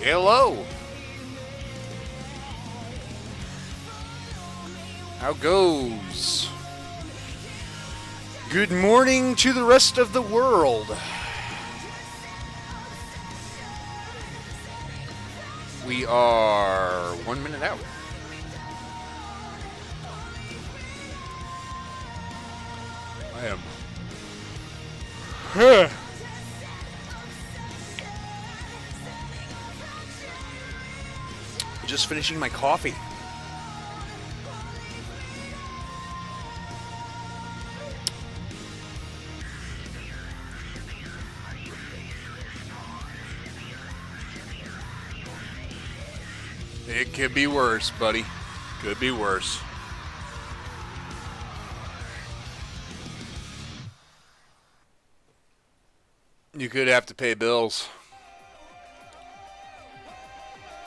Hello. How goes? Good morning to the rest of the world. We are 1 minute out. I am. Just finishing my coffee. It could be worse, buddy. Could be worse. You could have to pay bills.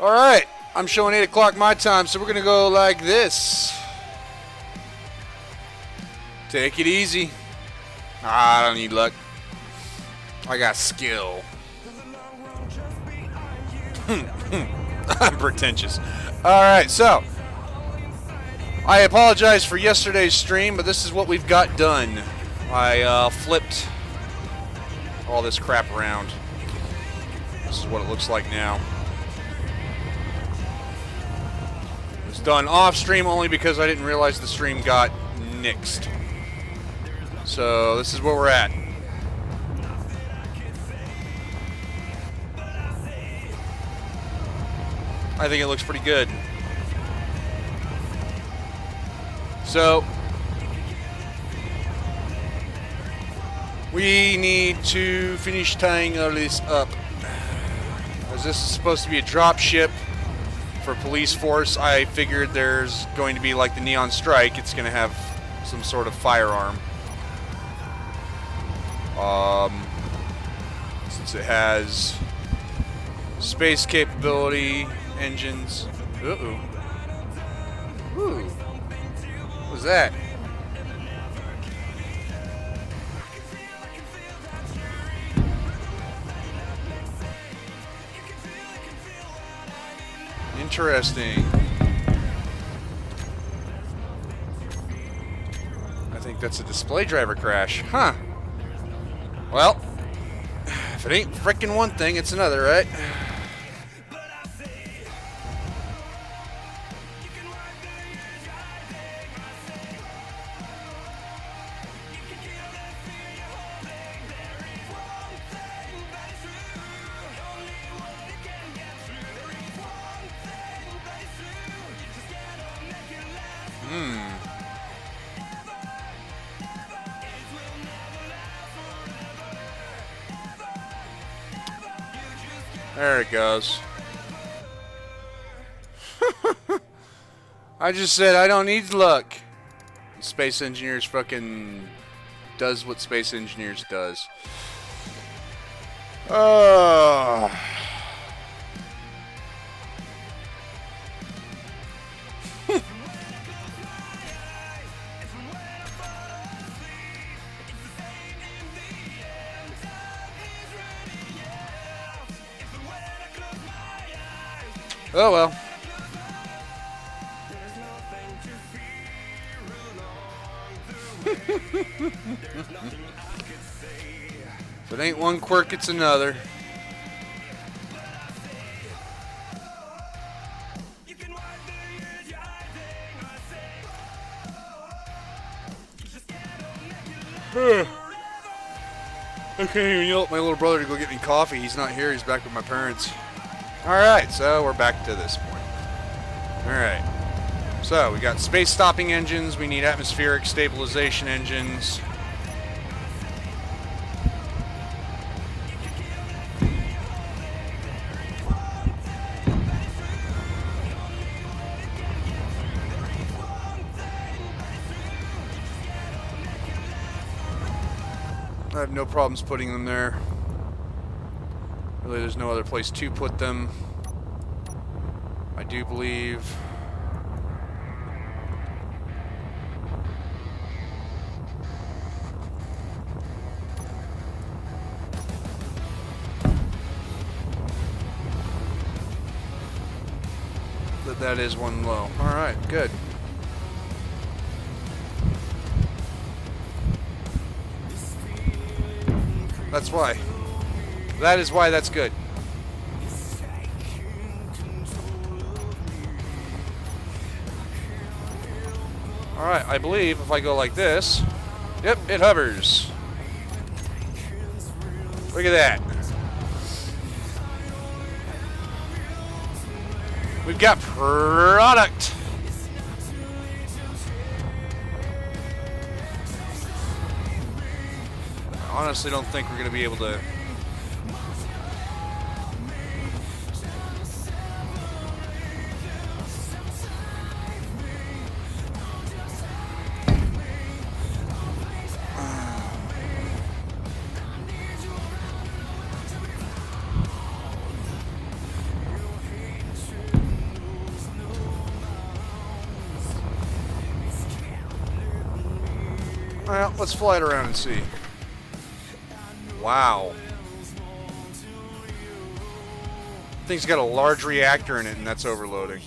All right. I'm showing 8 o'clock my time, so we're going to go like this. Take it easy. I don't need luck. I got skill. I'm pretentious. Alright, so I apologize for yesterday's stream, but this is what we've got done. I flipped all this crap around. This is what it looks like now. It's done off stream only because I didn't realize the stream got nixed. So this is where we're at. I think it looks pretty good. So we need to finish tying all this up, as this is supposed to be a drop ship for police force, I figured there's going to be like the Neon Strike. It's going to have some sort of firearm. Since it has space capability, engines. Uh-oh. Ooh. What was that? Interesting. I think that's a display driver crash. Huh. Well, if it ain't frickin' one thing, it's another, right? There it goes. I just said I don't need luck. Space Engineers fucking does what Space Engineers does. Oh well. If it ain't one quirk, it's another. I can't even yell at my little brother to go get me coffee. He's not here. He's back with my parents. Alright, so we're back to this point. Alright. So, we got space stopping engines. We need atmospheric stabilization engines. I have no problems putting them there. Really, there's no other place to put them. I do believe. That is one low. Alright, good. That's why. That is why that's good. Alright, I believe if I go like this, yep, it hovers. Look at that. We've got product. I honestly don't think we're going to be able to. Well, let's fly it around and see. Wow. Thing's got a large reactor in it, and that's overloading.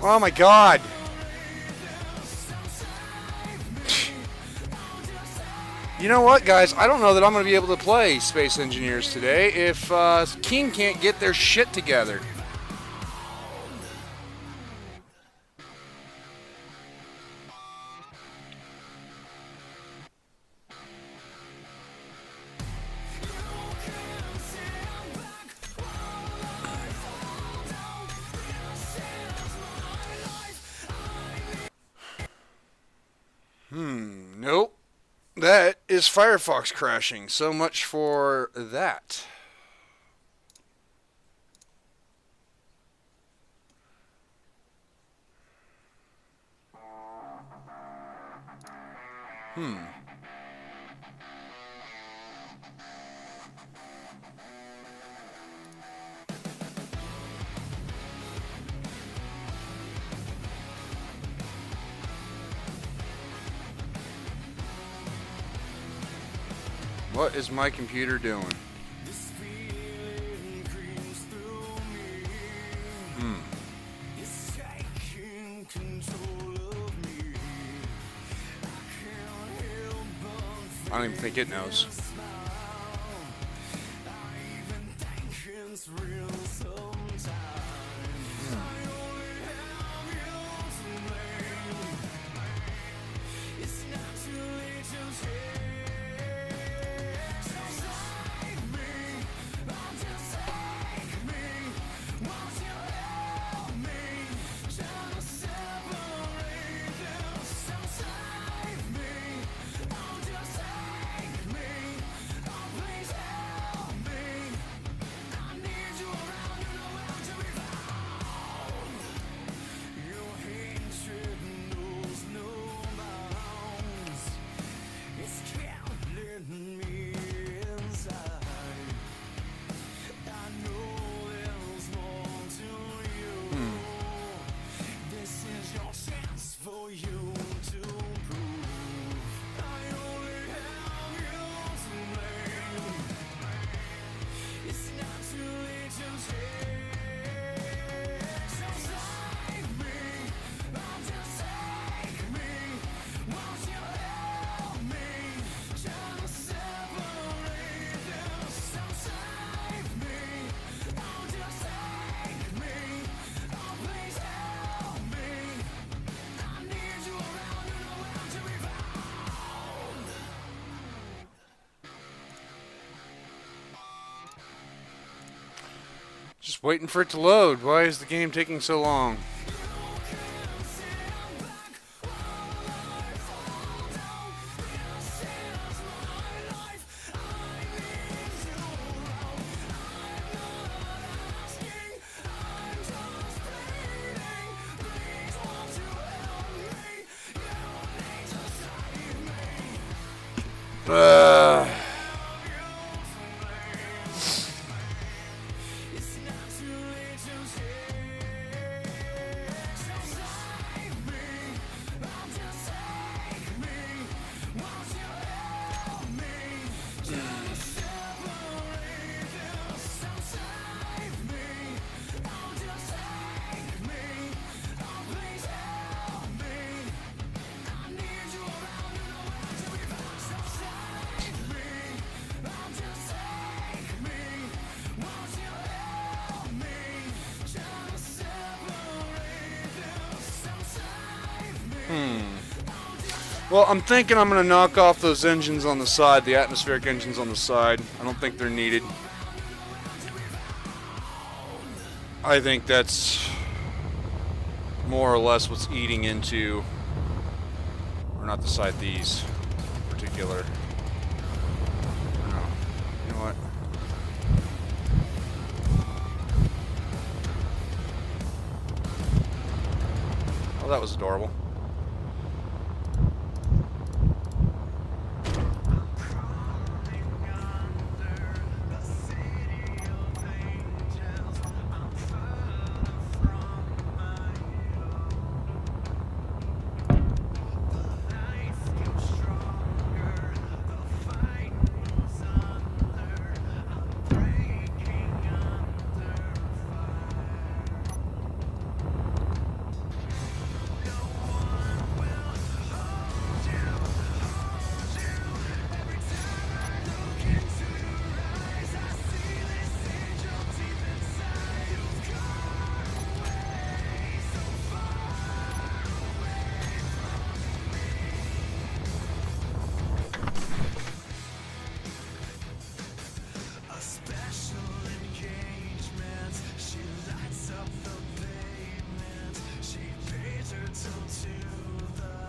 Oh my God. You know what, guys? I don't know that I'm going to be able to play Space Engineers today if King can't get their shit together. Nope. That is Firefox crashing. So much for that. What is my computer doing? I don't even think it knows. Just waiting for it to load. Why is the game taking so long? Well, I'm thinking I'm going to knock off those engines on the side, the atmospheric engines on the side. I don't think they're needed. I think that's more or less what's eating into, or not the side, these in particular. No. You know what? Oh, that was adorable.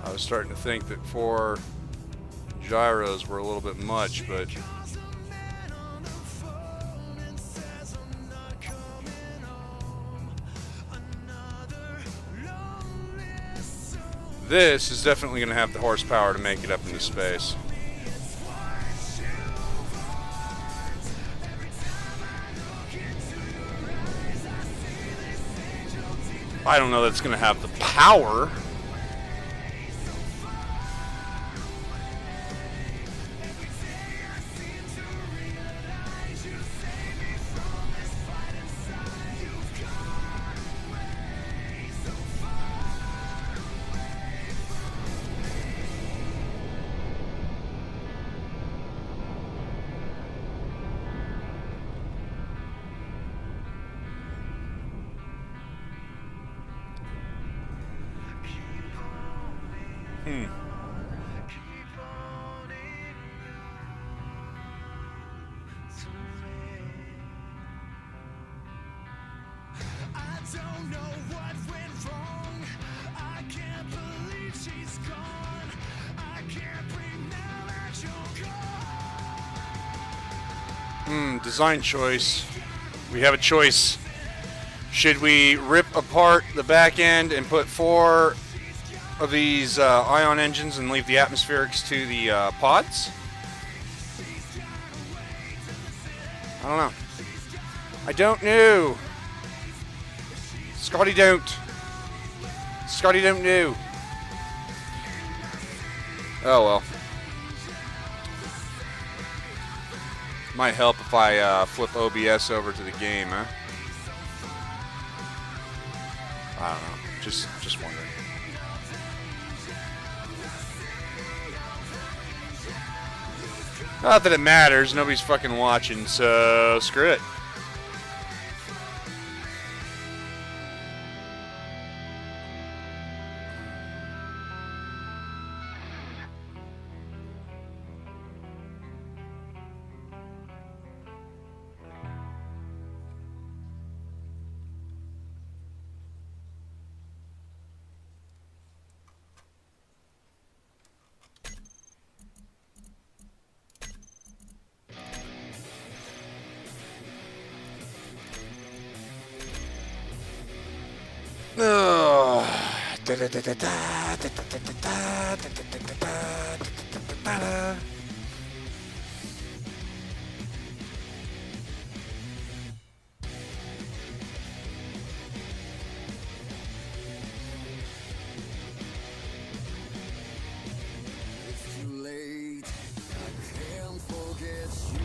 I was starting to think that for gyros were a little bit much, but this is definitely going to have the horsepower to make it up into space. I don't know that it's going to have the power. Design choice. We have a choice. Should we rip apart the back end and put 4 of these ion engines and leave the atmospherics to the pods? I don't know. I don't know. Scotty don't. Scotty don't know. Oh well. Might help if I flip OBS over to the game, huh? I don't know. Just wondering. Not that it matters. Nobody's fucking watching, so screw it.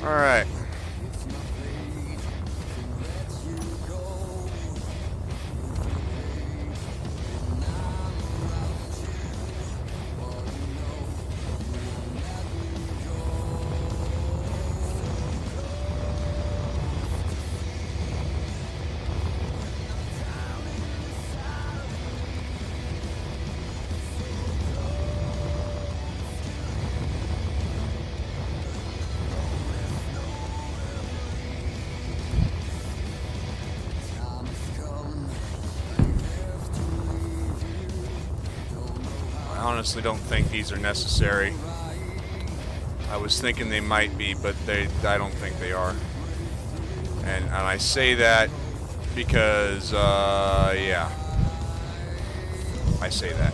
All right. I honestly don't think these are necessary. I was thinking they might be, but I don't think they are. And I say that because, yeah. I say that.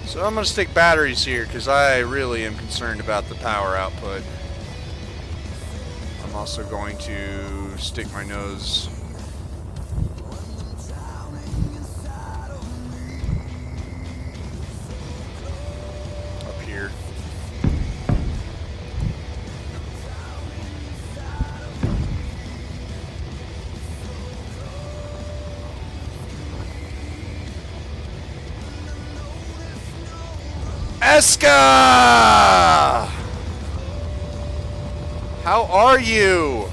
So I'm going to stick batteries here because I really am concerned about the power output. I'm also going to stick my nose up here. Eska! How are you?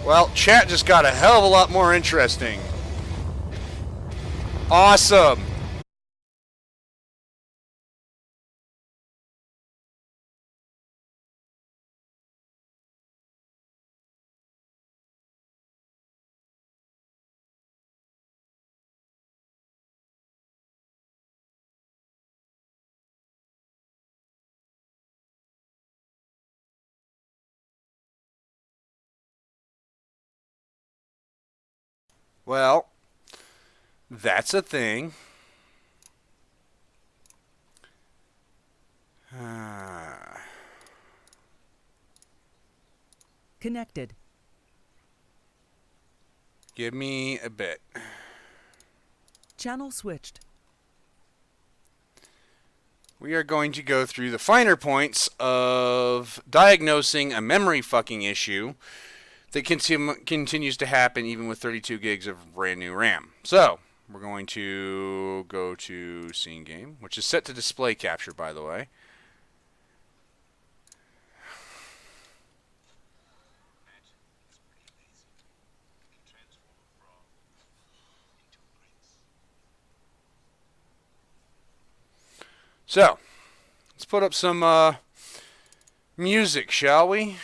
Well, chat just got a hell of a lot more interesting. Awesome. Well, that's a thing. Connected. Give me a bit. Channel switched. We are going to go through the finer points of diagnosing a memory fucking issue that continues to happen even with 32 gigs of brand new RAM. So, we're going to go to Scene Game, which is set to display capture, by the way. So, let's put up some music, shall we?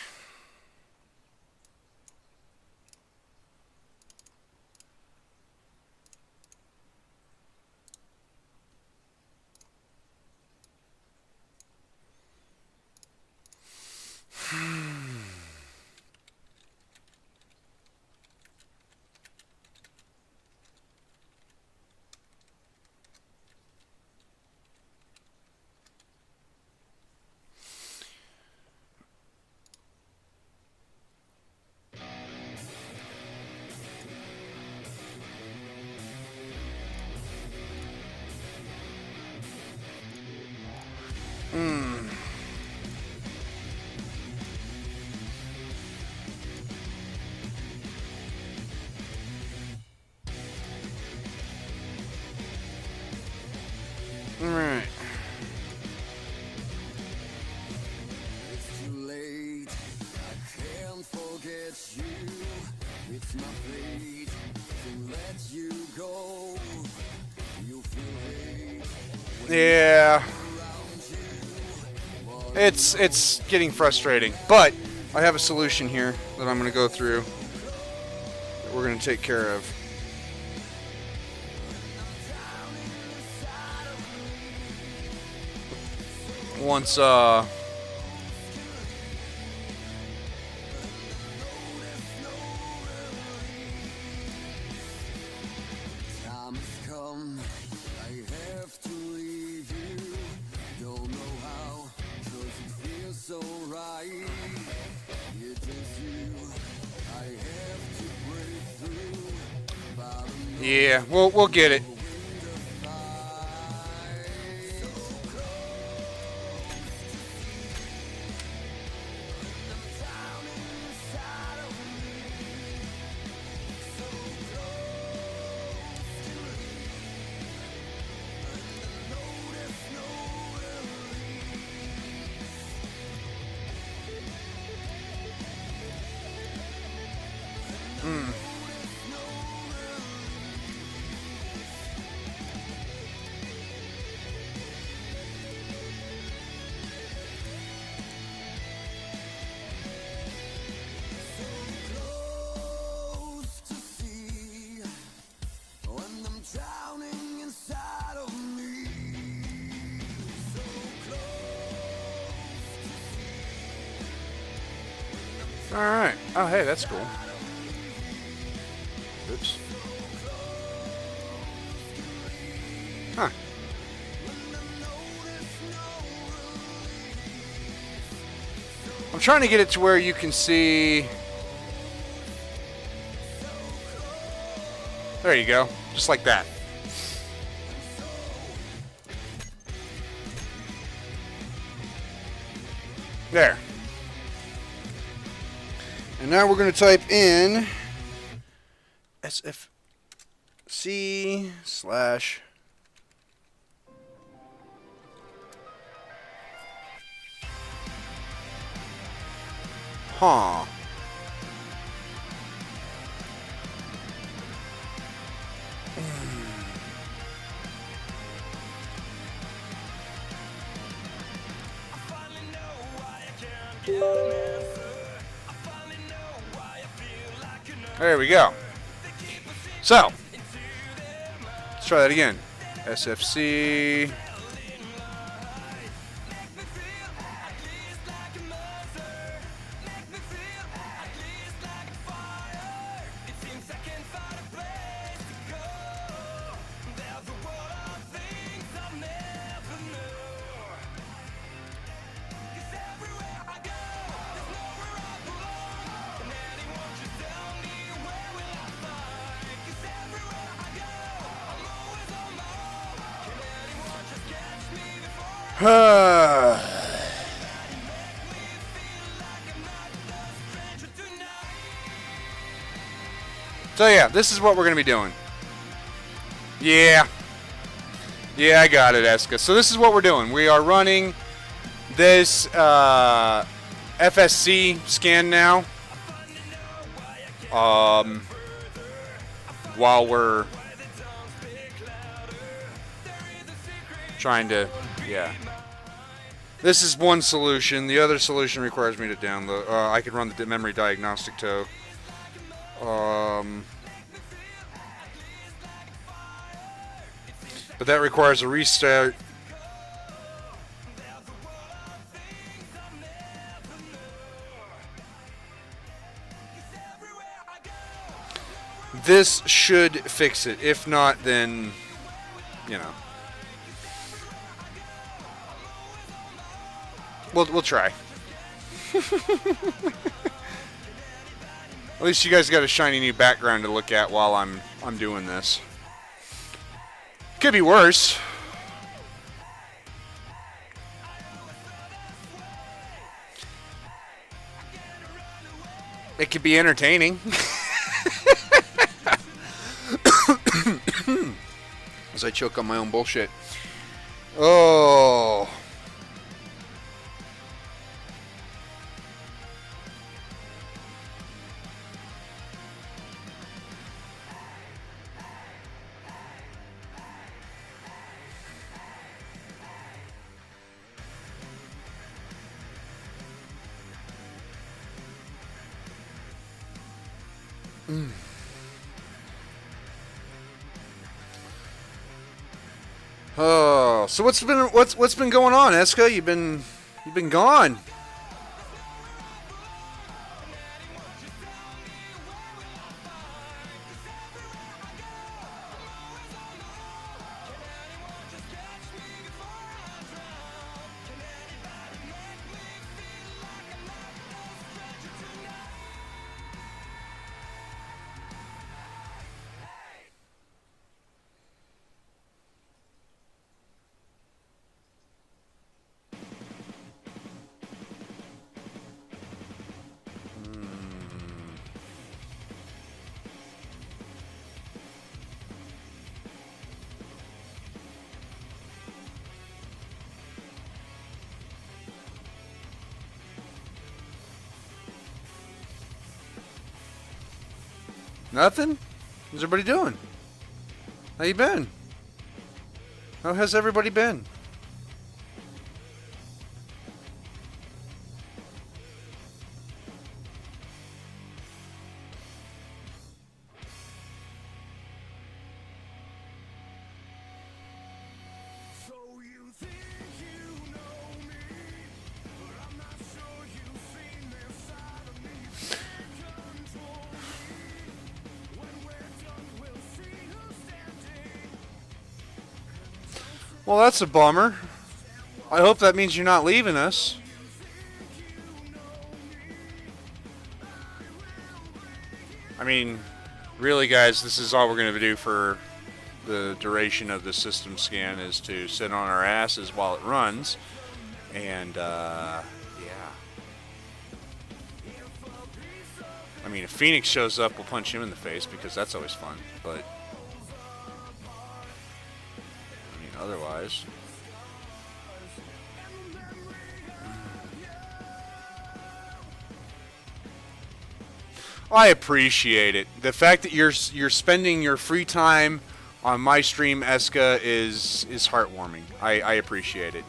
Alright. It's too late, I can't forget you. It's my fate to let you go. You feel hate. Yeah. It's getting frustrating, but I have a solution here that I'm going to go through that we're going to take care of. Once Time has come, I have to leave you. Don't know how, 'cause it feels so right. It is you, I have to break through. But yeah, we'll get it. close to see when I'm drowning inside of me. So close. Alright. Oh, hey, that's cool. Oops. Huh. I'm trying to get it to where you can see... There you go. Just like that. There. And now we're going to type in sfc slash Huh. There we go. So, let's try that again. SFC. So yeah, this is what we're going to be doing. Yeah. Yeah, I got it, Eska. So this is what we're doing. We are running this FSC scan now. While we're trying to, yeah. This is one solution. The other solution requires me to download. I could run the memory diagnostic tow. But that requires a restart. This should fix it. If not, then, you know. We'll try. At least you guys got a shiny new background to look at while I'm doing this. Could be worse. It could be entertaining. As I choke on my own bullshit. Oh. Oh, so what's been going on, Eska? You've been gone. Nothing? How's everybody doing? How you been? How has everybody been? Well, that's a bummer. I hope that means you're not leaving us. I mean, really, guys, this is all we're going to do for the duration of the system scan is to sit on our asses while it runs. And, yeah. I mean, if Phoenix shows up, we'll punch him in the face because that's always fun. But, I mean, otherwise... I appreciate it. The fact that you're spending your free time on my stream, Eska, is heartwarming. I appreciate it.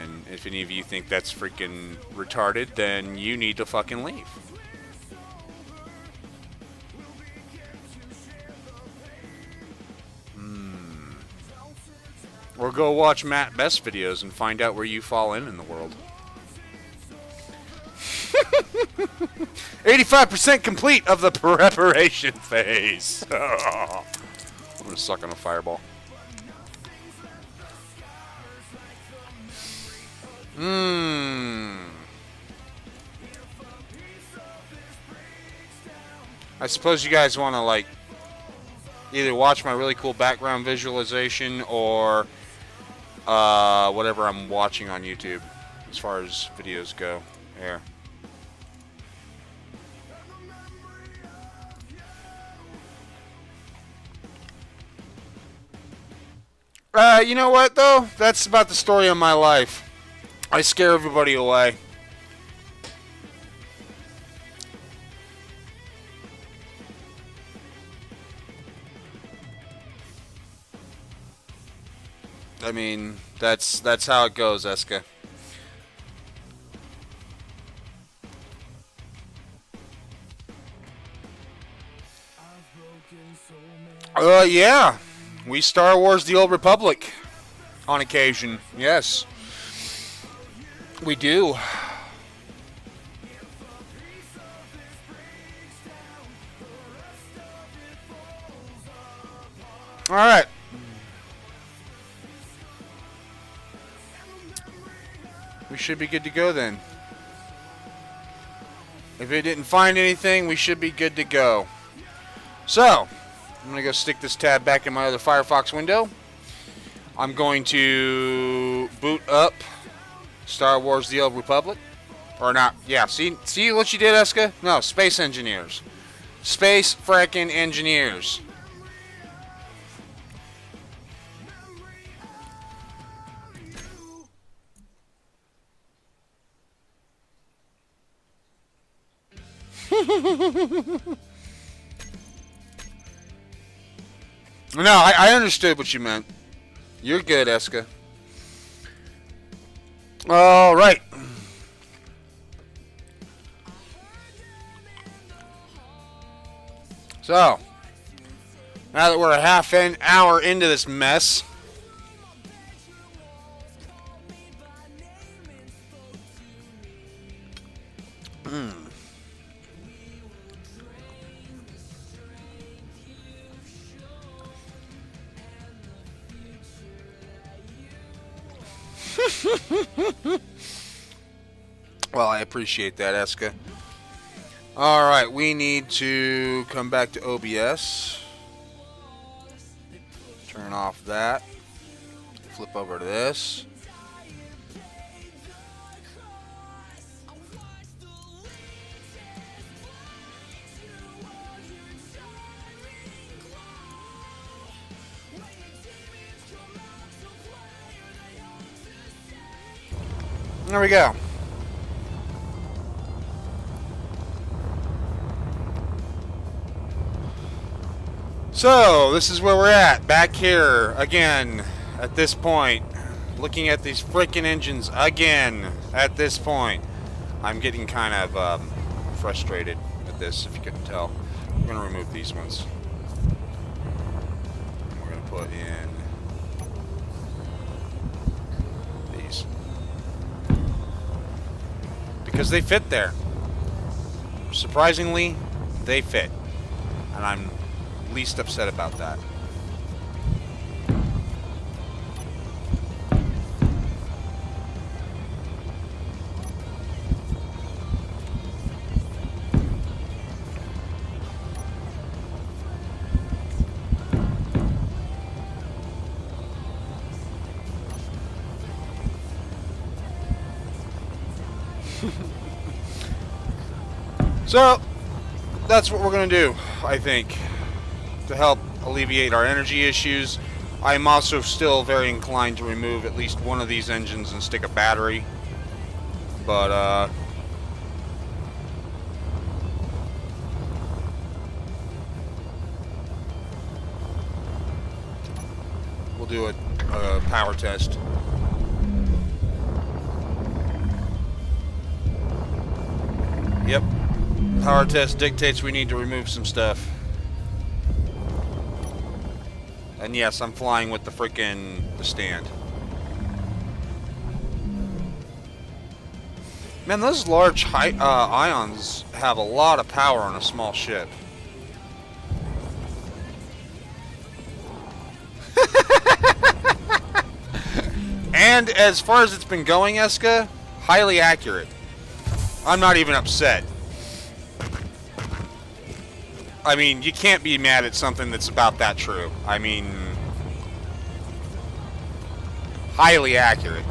And if any of you think that's freaking retarded, then you need to fucking leave. Or go watch Matt Best videos and find out where you fall in the world. 85% complete of the preparation phase. I'm gonna suck on a fireball. I suppose you guys want to like either watch my really cool background visualization or whatever I'm watching on YouTube as far as videos go. There. You know what though? That's about the story of my life. I scare everybody away. I mean, that's how it goes, Eska. Yeah. We Star Wars the Old Republic on occasion. Yes. We do. All right. We should be good to go then. If it didn't find anything, we should be good to go. So, I'm going to go stick this tab back in my other Firefox window. I'm going to boot up Star Wars The Old Republic. Or not. Yeah, see what you did, Eska? No, Space Engineers. Space frackin' Engineers. No, I understood what you meant. You're good, Eska. All right. So, now that we're a half an hour into this mess, well, I appreciate that, Eska. Alright, we need to come back to OBS. Turn off that. Flip over to this. There we go. So, this is where we're at. Back here, again, at this point. Looking at these freaking engines again, at this point. I'm getting kind of frustrated at this, if you couldn't tell. We're going to remove these ones. We're going to put in these. Because they fit there. Surprisingly, they fit. And I'm least upset about that. So, that's what we're going to do, I think, to help alleviate our energy issues. I'm also still very inclined to remove at least one of these engines and stick a battery. But, We'll do a power test. Yep. Power test dictates we need to remove some stuff. And yes, I'm flying with the the stand. Man, those large ions have a lot of power on a small ship. And as far as it's been going, Eska, highly accurate. I'm not even upset. I mean, you can't be mad at something that's about that true. I mean, highly accurate.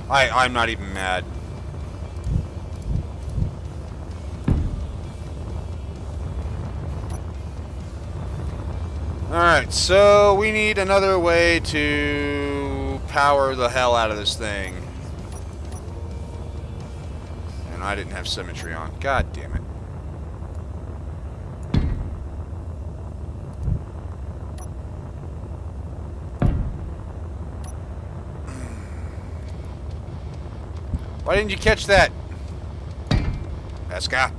I'm not even mad. Alright, so we need another way to power the hell out of this thing. And I didn't have symmetry on. God damn it. Why didn't you catch that? Eska.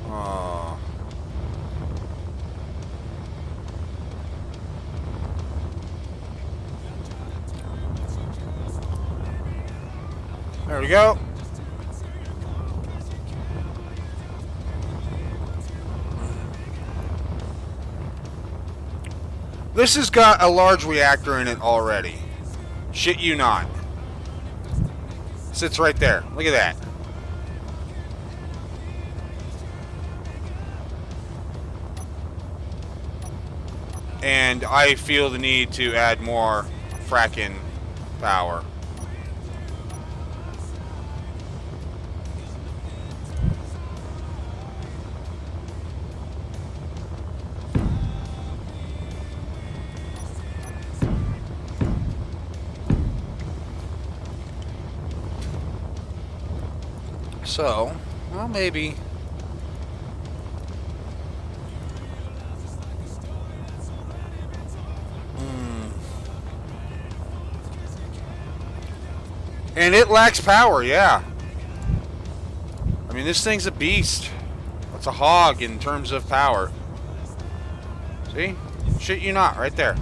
Oh. There we go. This has got a large reactor in it already. Shit you not. Sits right there. Look at that. And I feel the need to add more fracking power. So, well, maybe. And it lacks power, yeah. I mean, this thing's a beast. It's a hog in terms of power. See? Shit you not, right there.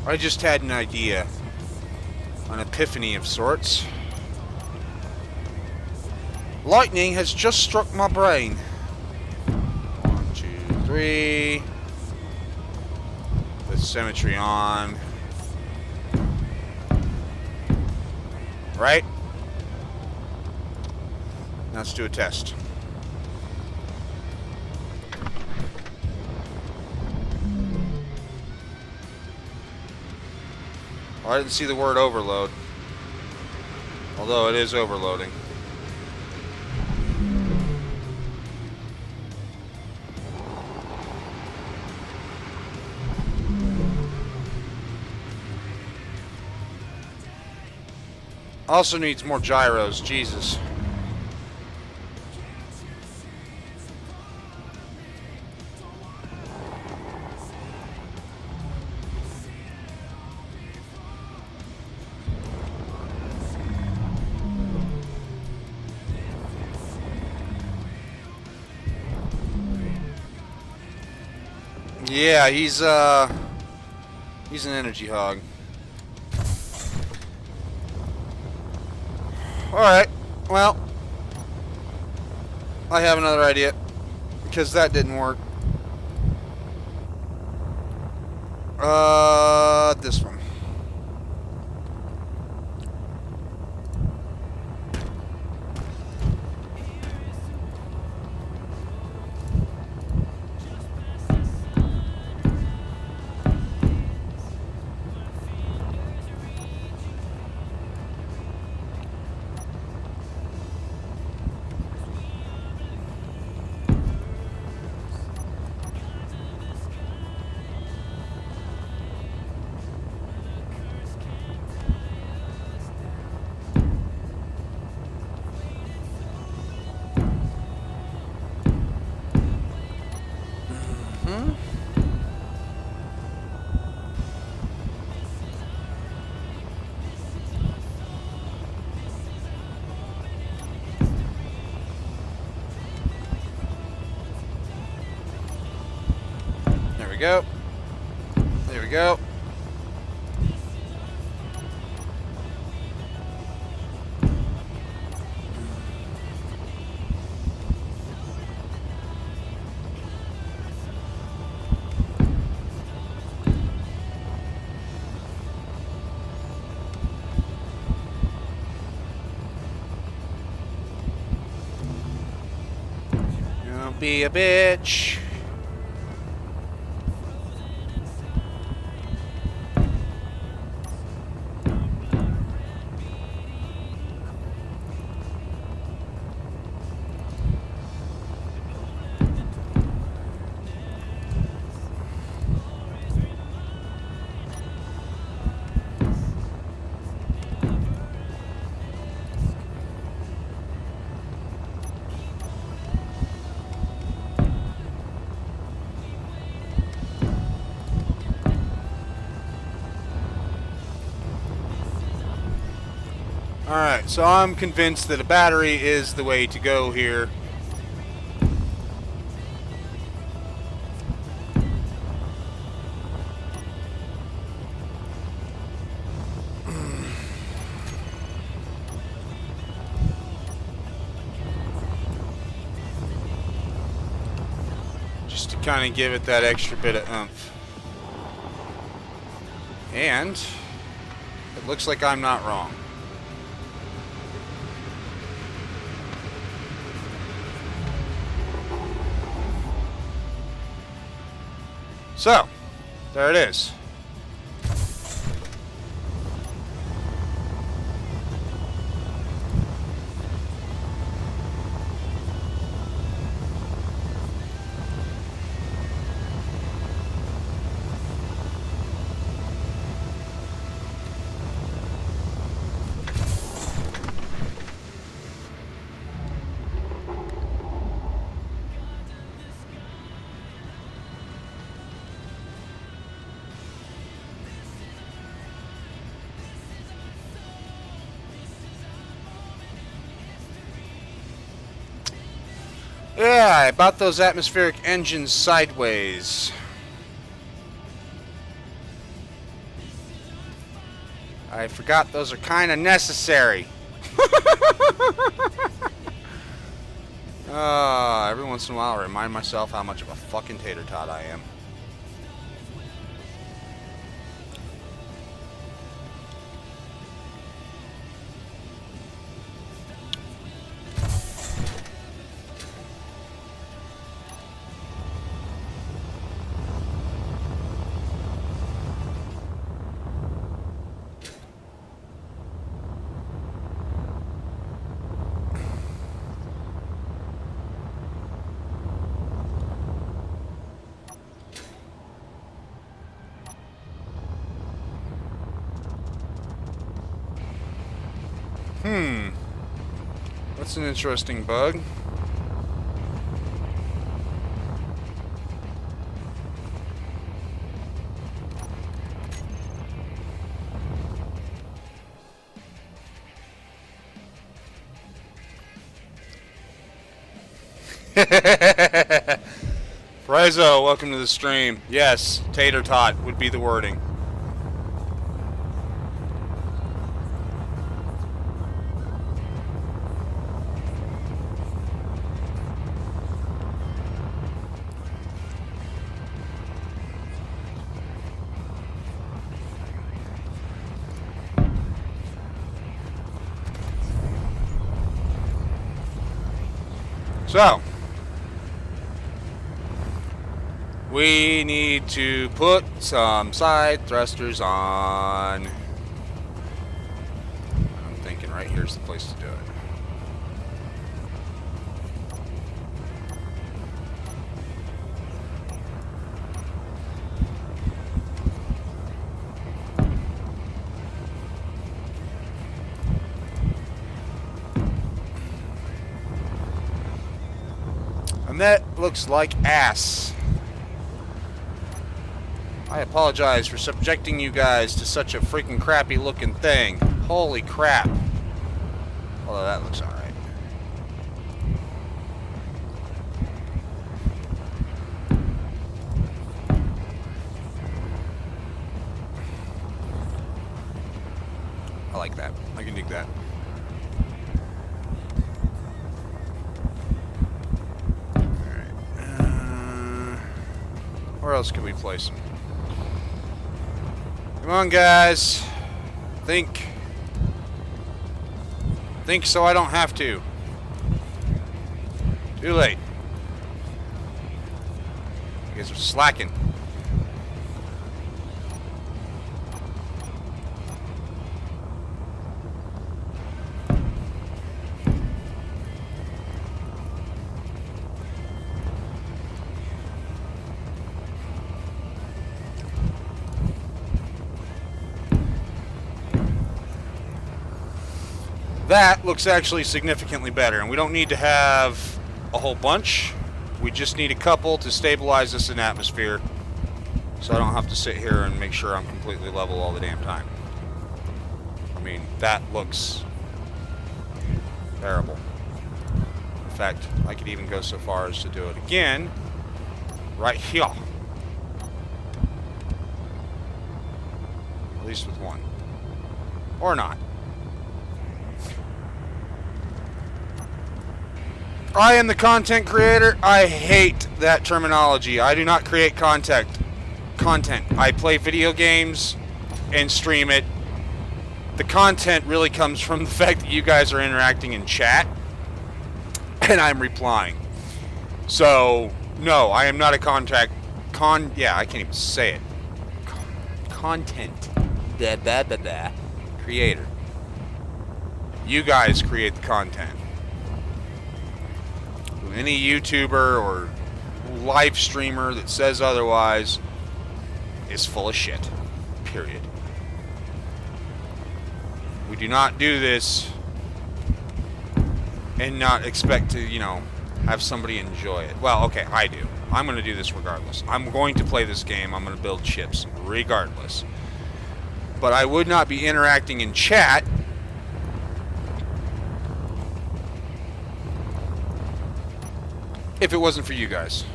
I just had an idea. An epiphany of sorts. Lightning has just struck my brain. 1, 2, 3. Put symmetry on. Right? Now let's do a test. Well, I didn't see the word overload. Although it is overloading. Also needs more gyros, Jesus. Yeah, he's an energy hog. Alright, well, I have another idea, because that didn't work. This one. There we go. There we go. Don't be a bitch. Alright, so I'm convinced that a battery is the way to go here. Just to kind of give it that extra bit of oomph. And it looks like I'm not wrong. So, there it is. Yeah, I bought those atmospheric engines sideways. I forgot those are kind of necessary. Every once in a while I remind myself how much of a fucking tater tot I am. That's an interesting bug. Frizo, welcome to the stream. Yes, tater tot would be the wording. So, we need to put some side thrusters on. I'm thinking right here's the place to do it. And that looks like ass. I apologize for subjecting you guys to such a freaking crappy looking thing. Holy crap. Although that looks alright. I like that. I can dig that. Where else can we place them? Come on, guys. Think. Think so I don't have to. Too late. You guys are slacking. That looks actually significantly better, and we don't need to have a whole bunch. We just need a couple to stabilize this in atmosphere, so I don't have to sit here and make sure I'm completely level all the damn time. I mean, that looks terrible. In fact, I could even go so far as to do it again right here. At least with one. Or not. I am the content creator. I hate that terminology. I do not create content. I play video games and stream it. The content really comes from the fact that you guys are interacting in chat and I'm replying. So, no, I am not a yeah, I can't even say it. Content creator. You guys create the content. Any YouTuber or live streamer that says otherwise is full of shit. Period. We do not do this and not expect to, you know, have somebody enjoy it. Well, okay, I do. I'm going to do this regardless. I'm going to play this game. I'm going to build chips regardless. But I would not be interacting in chat if it wasn't for you guys.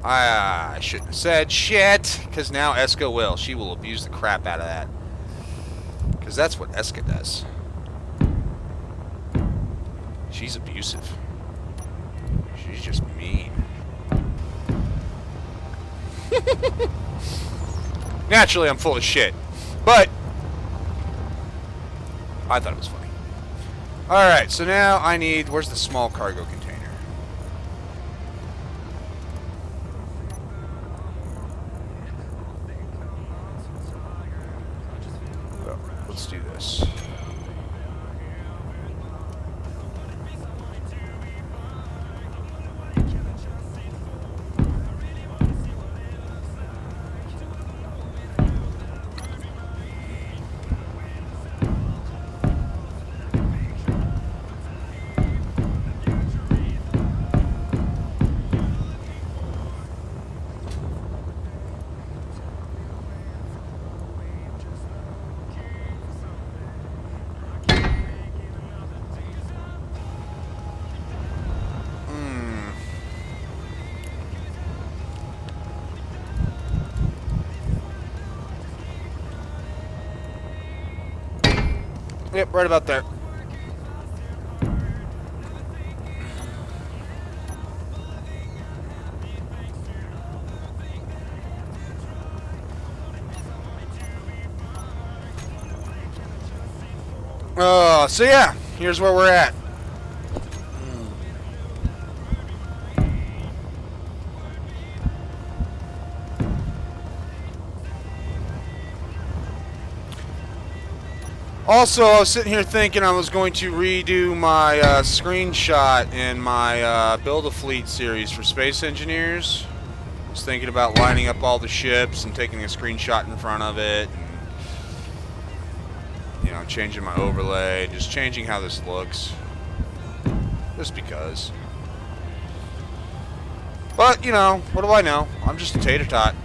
I shouldn't have said shit, because now Eska will. She will abuse the crap out of that. Because that's what Eska does. She's abusive. She's just mean. Naturally, I'm full of shit. But I thought it was funny. Alright, so now I need... Where's the small cargo container? Well, let's do this. Yep, right about there. So yeah, here's where we're at. Also, I was sitting here thinking I was going to redo my screenshot in my Build a Fleet series for Space Engineers. I was thinking about lining up all the ships and taking a screenshot in front of it. And, you know, changing my overlay, just changing how this looks. Just because. But, you know, what do I know? I'm just a tater tot.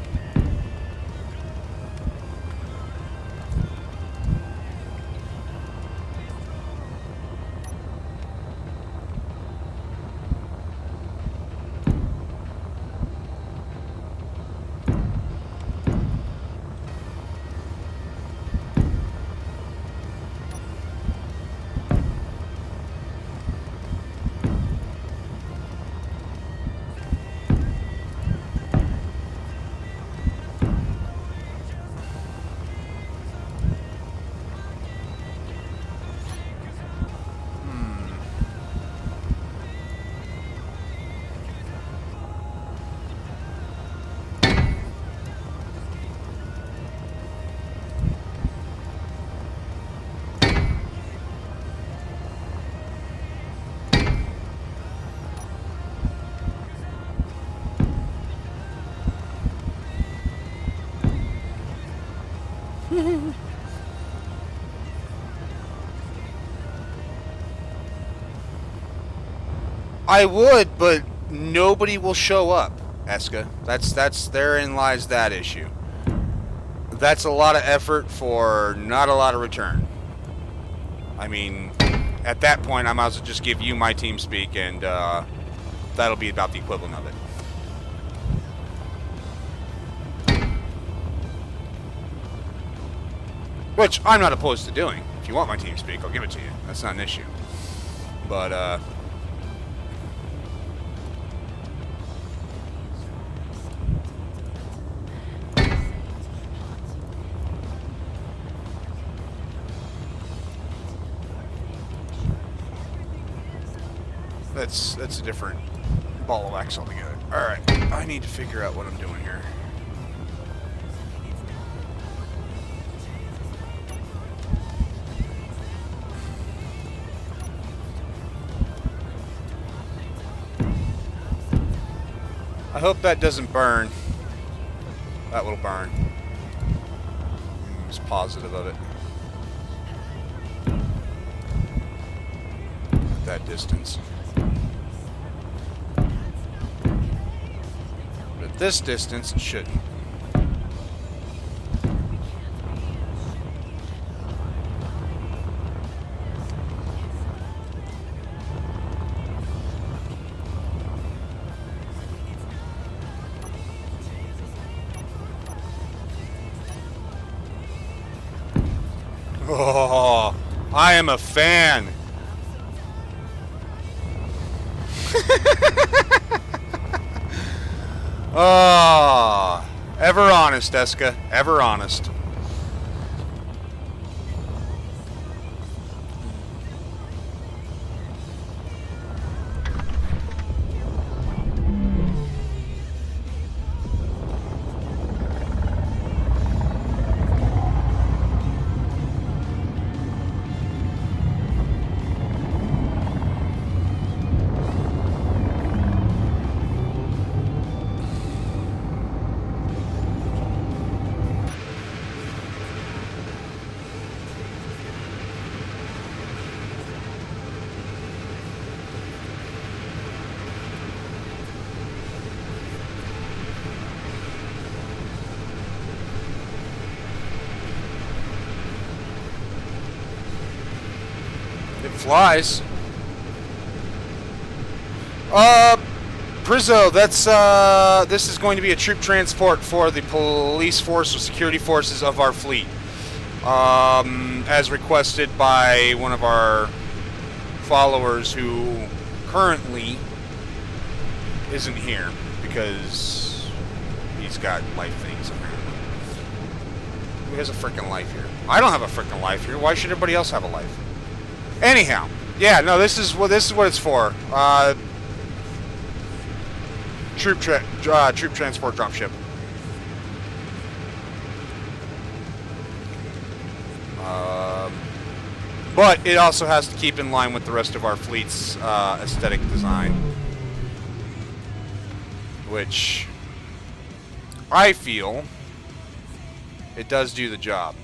I would, but nobody will show up, Eska. That's therein lies that issue. That's a lot of effort for not a lot of return. I mean, at that point, I might as well just give you my team speak, and that'll be about the equivalent of it. Which I'm not opposed to doing. If you want my team speak, I'll give it to you. That's not an issue. But, that's a different ball of wax altogether. Alright, I need to figure out what I'm doing here. I hope that doesn't burn. That will burn. I'm just positive of it. At that distance. But at this distance, it shouldn't. Oh, I am a fan. Oh, ever honest, Eska. Ever honest. It flies. Prizzo, this is going to be a troop transport for the police force or security forces of our fleet. As requested by one of our followers who currently isn't here because he's got life things apparently. Who has a freaking life here? I don't have a freaking life here. Why should everybody else have a life? Anyhow, yeah, no, this is what it's for. Troop transport dropship. But it also has to keep in line with the rest of our fleet's aesthetic design, which I feel it does do the job.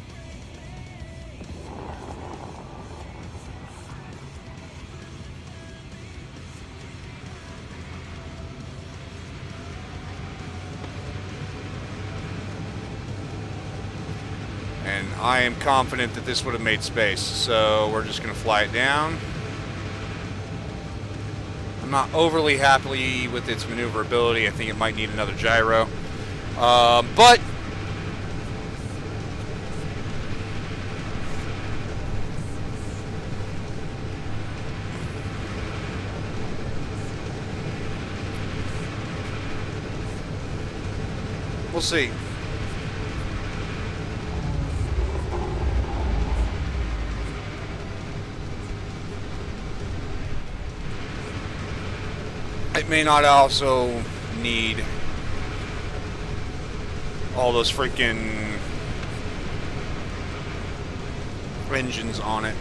And I am confident that this would have made space, so we're just going to fly it down. I'm not overly happy with its maneuverability. I think it might need another gyro. But we'll see. It may not also need all those freaking engines on it.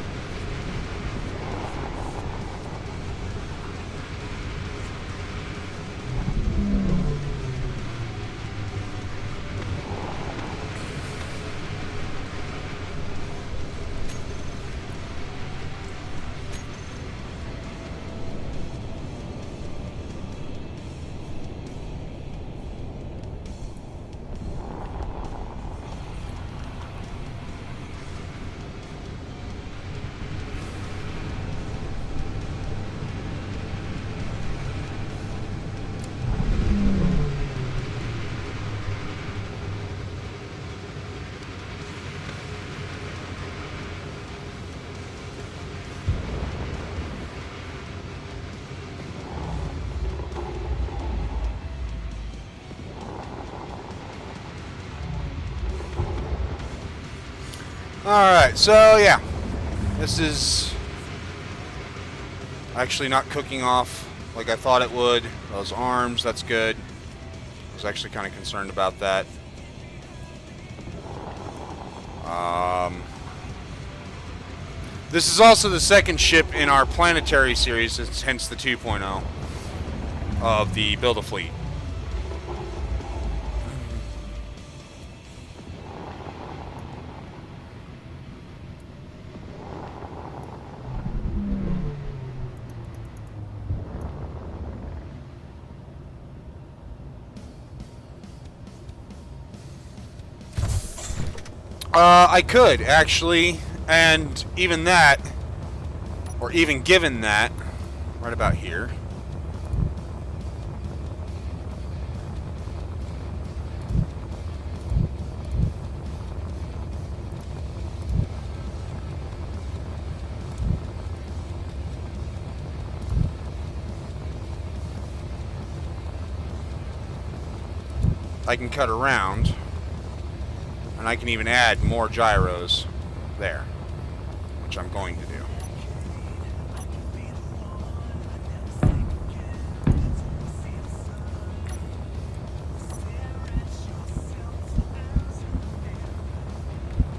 Alright, so yeah, this is actually not cooking off like I thought it would. Those arms, that's good. I was actually kind of concerned about that. This is also the second ship in our planetary series, hence the 2.0 of the Build-A-Fleet. I could, actually, and even that, or even given that, right about here. I can cut around. And I can even add more gyros there, which I'm going to do.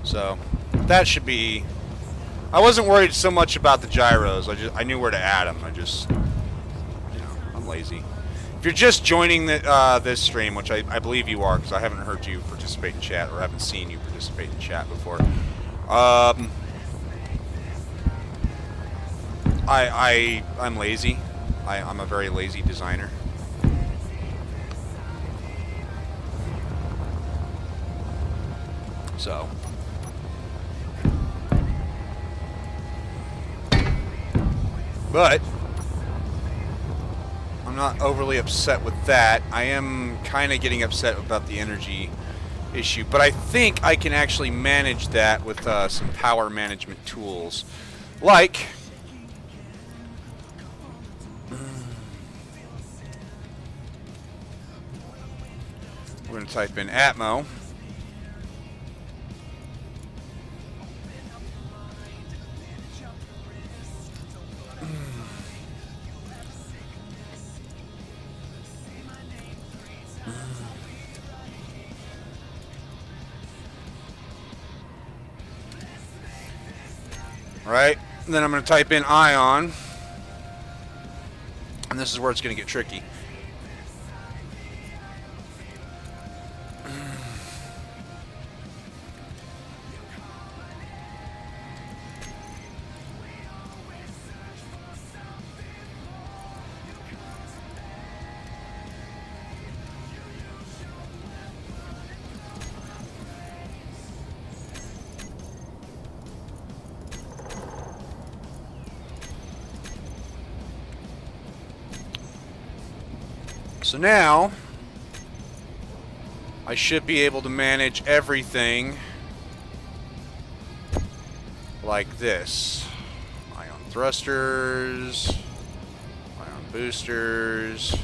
So that should be. I wasn't worried so much about the gyros. I knew where to add them. I'm lazy. If you're just joining this stream, which I believe you are, because I haven't heard you participate in chat, or haven't seen you participate in chat before, I'm lazy. I'm a very lazy designer. So. But I'm not overly upset with that. I am kind of getting upset about the energy issue, but I think I can actually manage that with some power management tools. Like, we're going to type in Atmo. Right? And then I'm going to type in ion. And this is where it's going to get tricky. So now, I should be able to manage everything like this. Ion thrusters, ion boosters.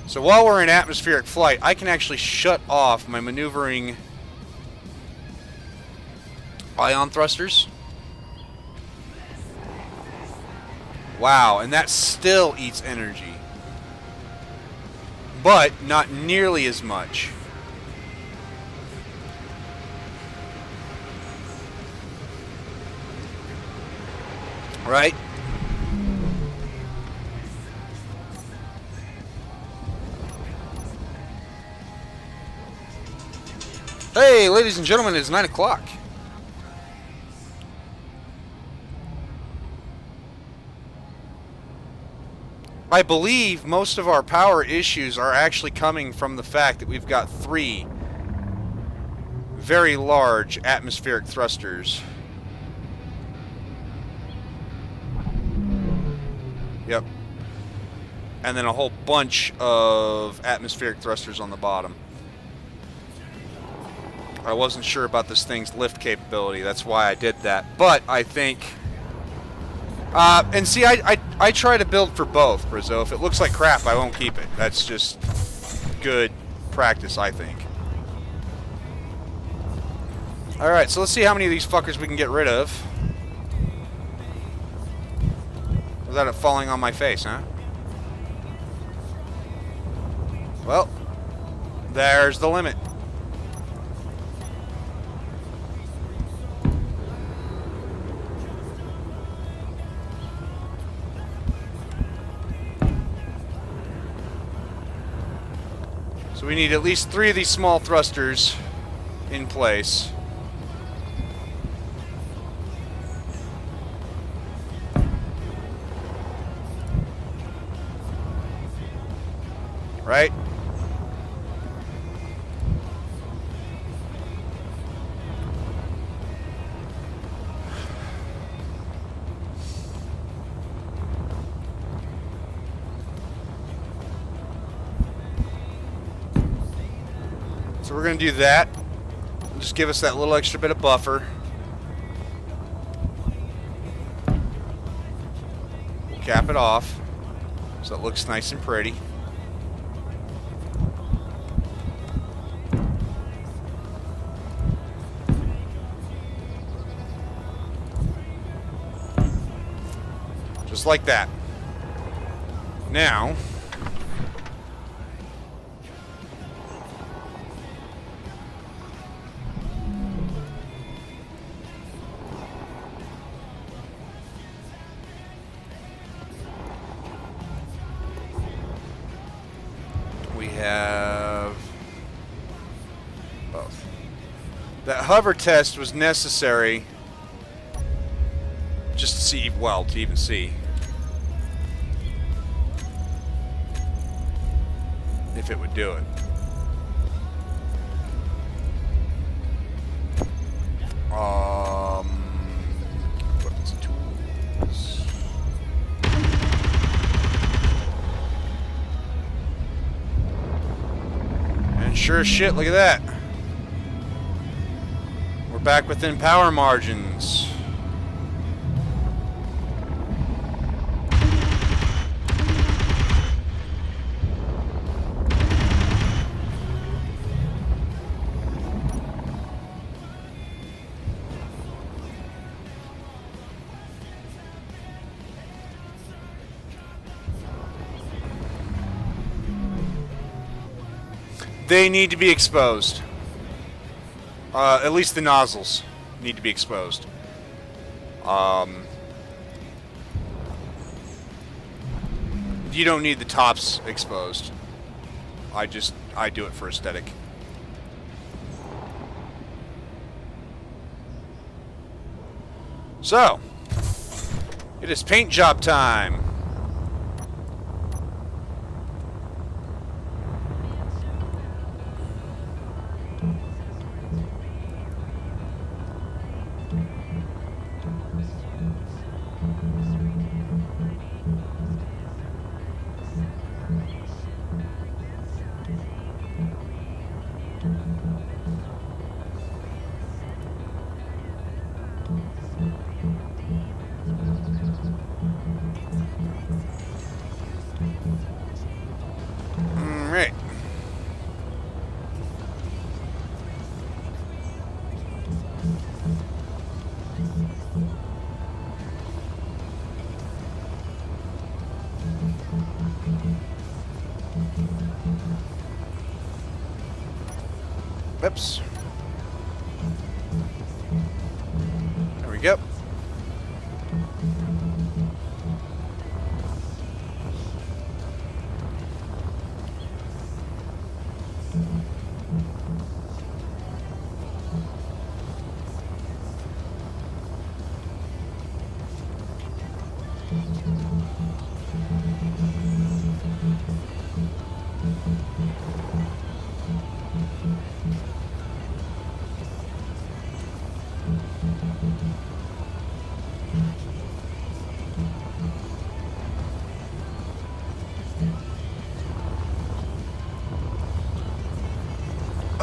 So while we're in atmospheric flight, I can actually shut off my maneuvering ion thrusters. Wow, and that still eats energy. But not nearly as much. Right? Hey, ladies and gentlemen, it's 9 o'clock. I believe most of our power issues are actually coming from the fact that we've got 3 very large atmospheric thrusters. Yep. And then a whole bunch of atmospheric thrusters on the bottom. I wasn't sure about this thing's lift capability. That's why I did that. But I think... and see, I try to build for both, Brizzo. If it looks like crap, I won't keep it. That's just good practice, I think. Alright, so let's see how many of these fuckers we can get rid of. Without it falling on my face, huh? Well, there's the limit. So we need at least 3 of these small thrusters in place. Right? So we're going to do that. Just give us that little extra bit of buffer. We'll cap it off so it looks nice and pretty. Just like that. Now, we have both. That hover test was necessary just to see, well, to even see if it would do it. Weapons and tools. And sure as shit, look at that. We're back within power margins. They need to be exposed. At least the nozzles need to be exposed. You don't need the tops exposed. I do it for aesthetic. So, it is paint job time. Alright. Oops. There we go.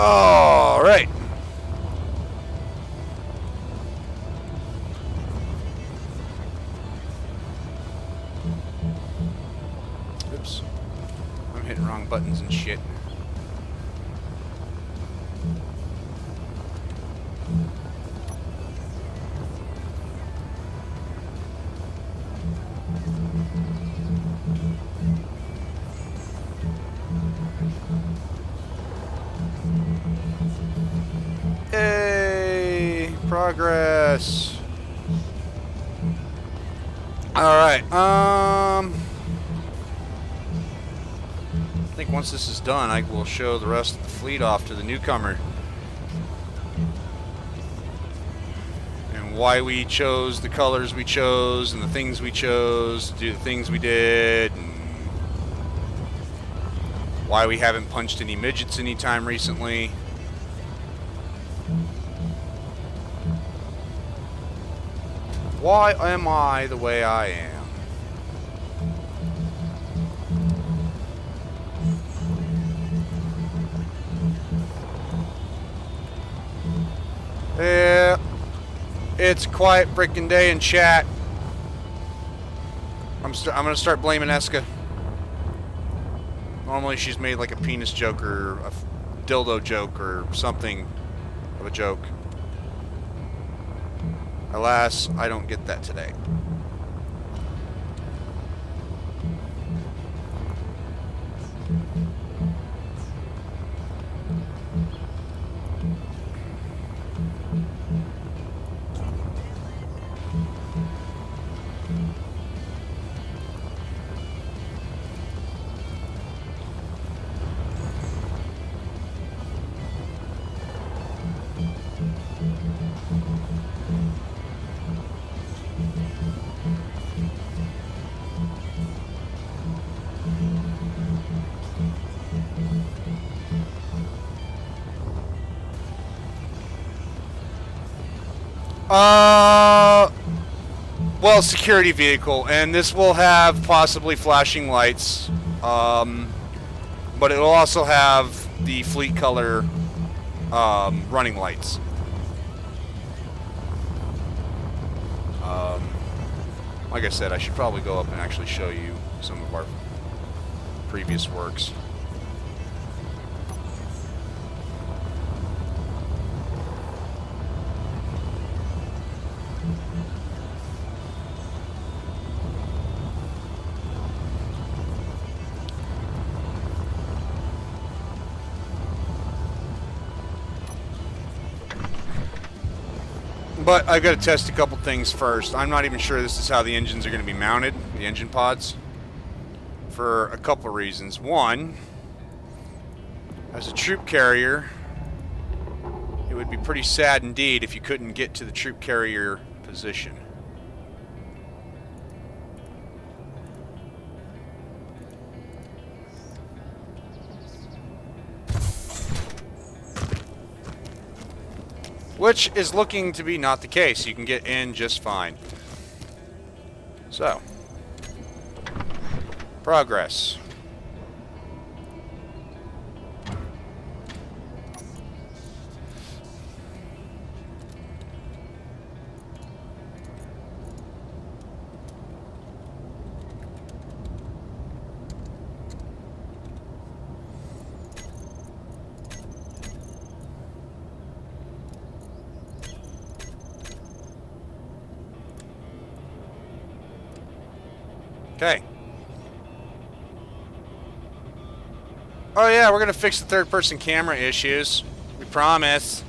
All right. Oops. I'm hitting wrong buttons and shit. Yay! Progress. Alright, I think once this is done, I will show the rest of the fleet off to the newcomer. And why we chose the colors we chose, and the things we chose, to do the things we did, and why we haven't punched any midgets anytime recently. Why am I the way I am? Yeah, it's a quiet freaking day in chat. I'm gonna start blaming Eska. Normally she's made like a penis joke or a dildo joke or something of a joke. Alas, I don't get that today. Well, security vehicle, and this will have possibly flashing lights, but it'll also have the fleet color running lights. Like I said, I should probably go up and actually show you some of our previous works. But I've got to test a couple things first. I'm not even sure this is how the engines are going to be mounted, the engine pods, for a couple reasons. One, as a troop carrier, it would be pretty sad indeed if you couldn't get to the troop carrier position. Which is looking to be not the case. You can get in just fine. So, progress. Okay. Oh yeah, we're gonna fix the third-person camera issues. We promise.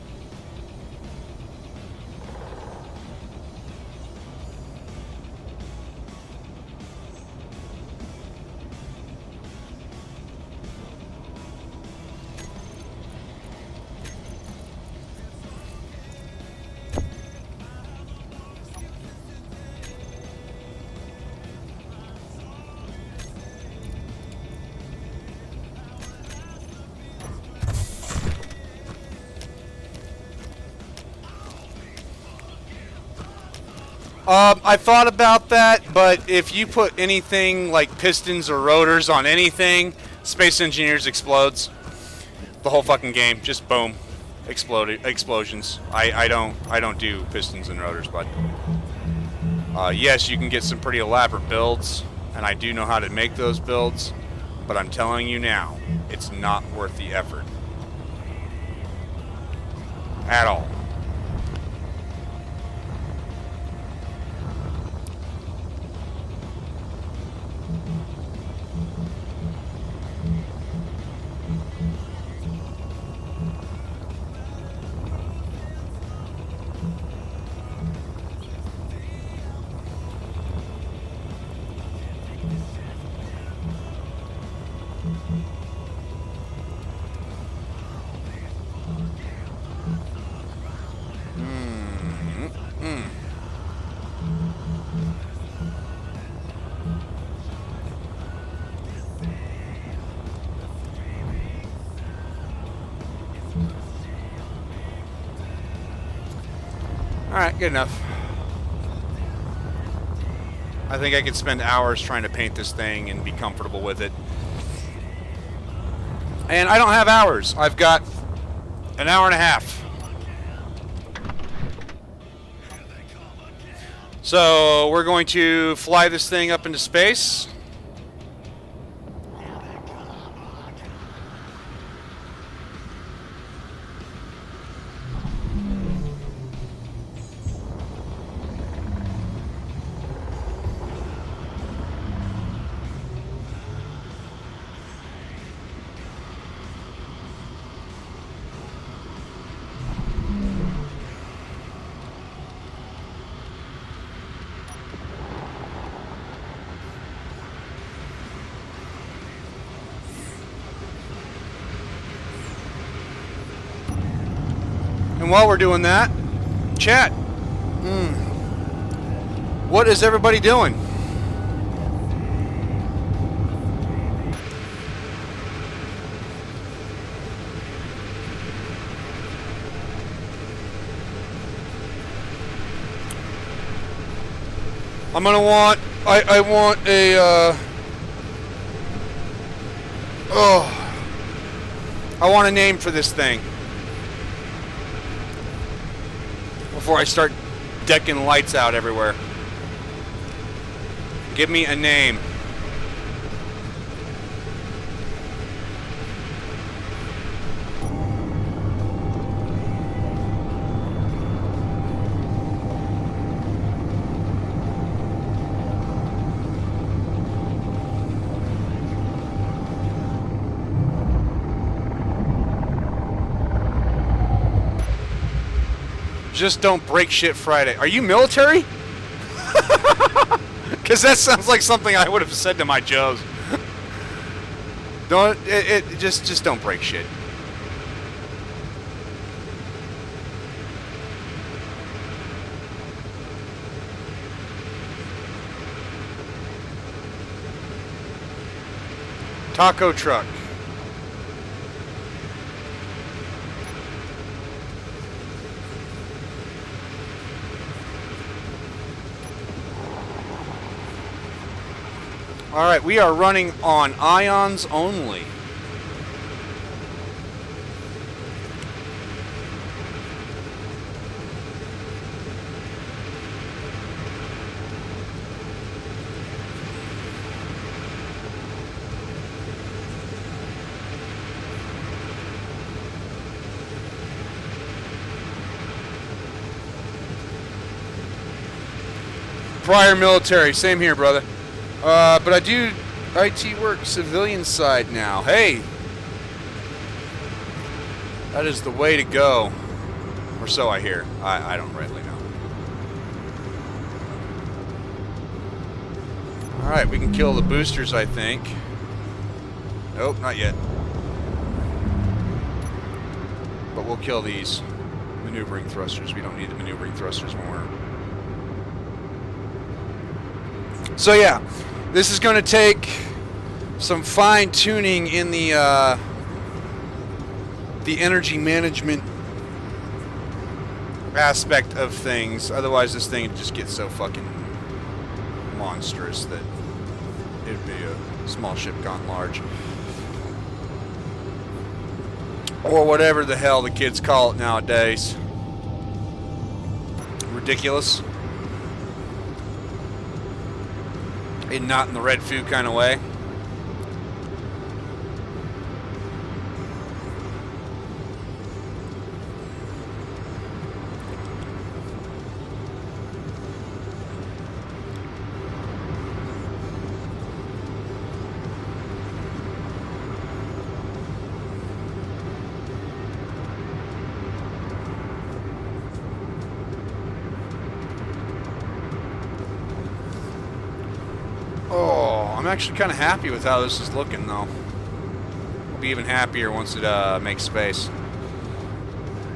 I thought about that, but if you put anything like pistons or rotors on anything, Space Engineers explodes. The whole fucking game, just boom, explosions. I don't do pistons and rotors, but yes, you can get some pretty elaborate builds, and I do know how to make those builds, but I'm telling you now, it's not worth the effort at all. Alright, good enough. I think I could spend hours trying to paint this thing and be comfortable with it. And I don't have hours. I've got an hour and a half. So we're going to fly this thing up into space. And while we're doing that, chat. What is everybody doing? I'm gonna want. I want a. I want a name for this thing. Before I start decking lights out everywhere. Give me a name. Just don't break shit Friday. Are you military? Because that sounds like something I would have said to my Joes. Don't just don't break shit. Taco truck. All right, we are running on ions only. Prior military, same here, brother. But I do IT work civilian side now. Hey, that is the way to go, or so I hear. I don't rightly know. All right, we can kill the boosters, I think. Nope, not yet. But we'll kill these maneuvering thrusters. We don't need the maneuvering thrusters when we're... So yeah, this is going to take some fine-tuning in the energy management aspect of things. Otherwise, this thing would just get so fucking monstrous that it'd be a small ship gone large. Or whatever the hell the kids call it nowadays. Ridiculous. And not in the red foo kind of way. I'm actually kind of happy with how this is looking, though. I'll be even happier once it makes space.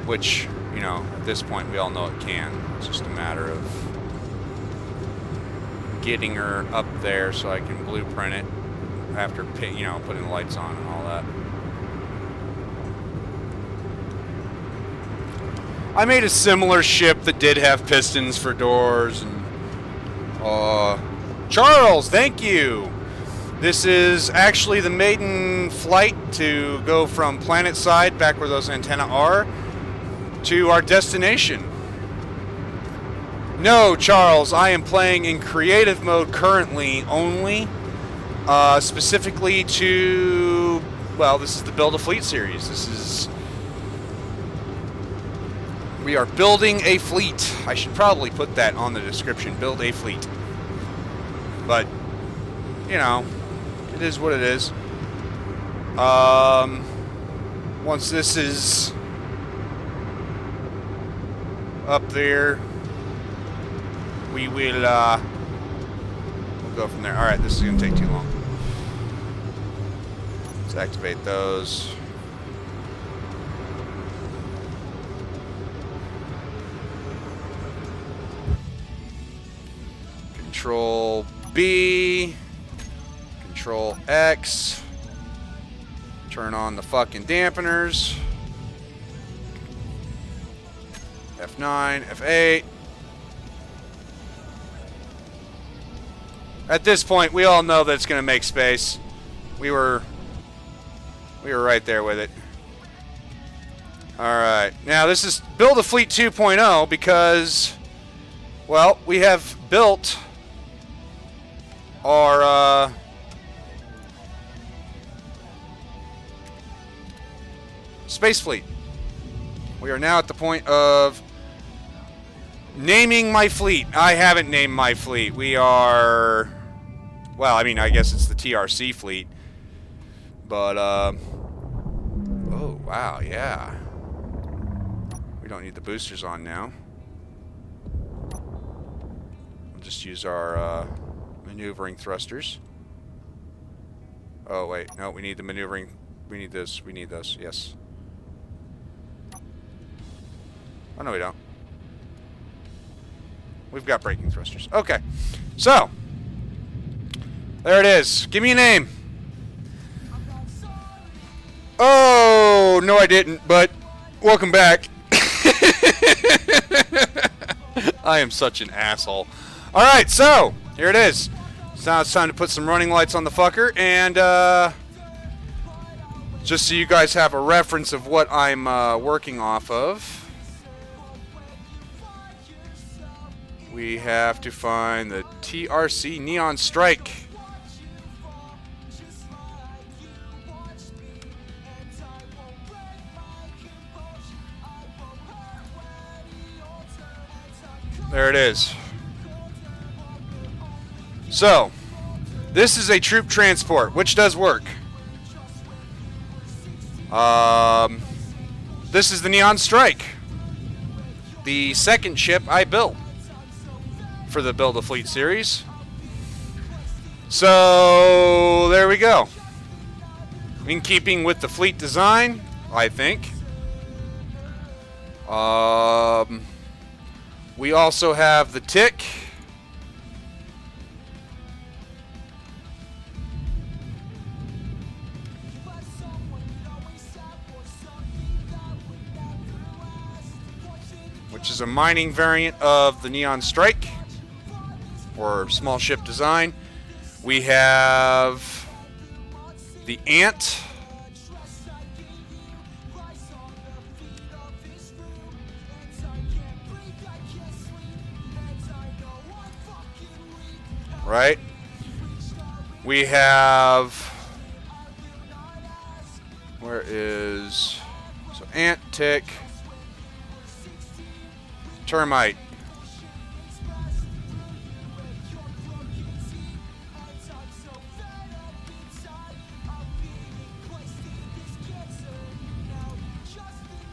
Which, you know, at this point we all know it can. It's just a matter of getting her up there so I can blueprint it after, you know, putting the lights on and all that. I made a similar ship that did have pistons for doors and Charles, thank you. This is actually the maiden flight to go from planet side, back where those antennae are, to our destination. No, Charles, I am playing in creative mode currently only, specifically to, well, this is the Build a Fleet series. This is, we are building a fleet. I should probably put that on the description, build a fleet. But, you know, it is what it is. Once this is up there, we will, we'll go from there. Alright, this is going to take too long. Let's activate those. Control B, Control X, turn on the fucking dampeners, F9, F8. At this point, we all know that it's going to make space. We were right there with it. Alright, now this is Build a Fleet 2.0 because, well, we have built our space fleet. We are now at the point of naming my fleet. I haven't named my fleet. We are, well, I mean, I guess it's the TRC fleet. But, oh, wow, yeah. We don't need the boosters on now. just use our maneuvering thrusters. Oh, wait. No, we need the maneuvering. We need this. We need this. Yes. Oh, no, we don't. We've got braking thrusters. Okay. So, there it is. Give me a name. Oh, no, I didn't, but welcome back. I am such an asshole. Alright, so, here it is. So now it's time to put some running lights on the fucker, and just so you guys have a reference of what I'm working off of, we have to find the TRC Neon Strike. There it is. So, this is a troop transport, which does work. This is the Neon Strike, the second ship I built for the Build a Fleet series. So, there we go. In keeping with the fleet design, I think. We also have the tick. Which is a mining variant of the Neon Strike, or small ship design. We have the Ant. Right? We have... Where is... So, Ant, Tick, Termite.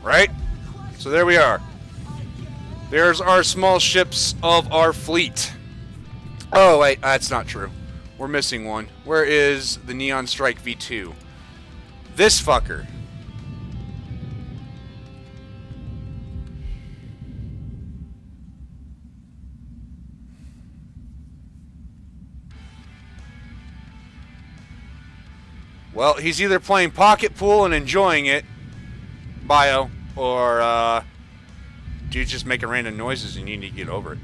Right? So there we are. There's our small ships of our fleet. Oh, wait, that's not true. We're missing one. Where is the Neon Strike V2? This fucker. Well, he's either playing pocket pool and enjoying it, bio, or dude's just making random noises and you need to get over it.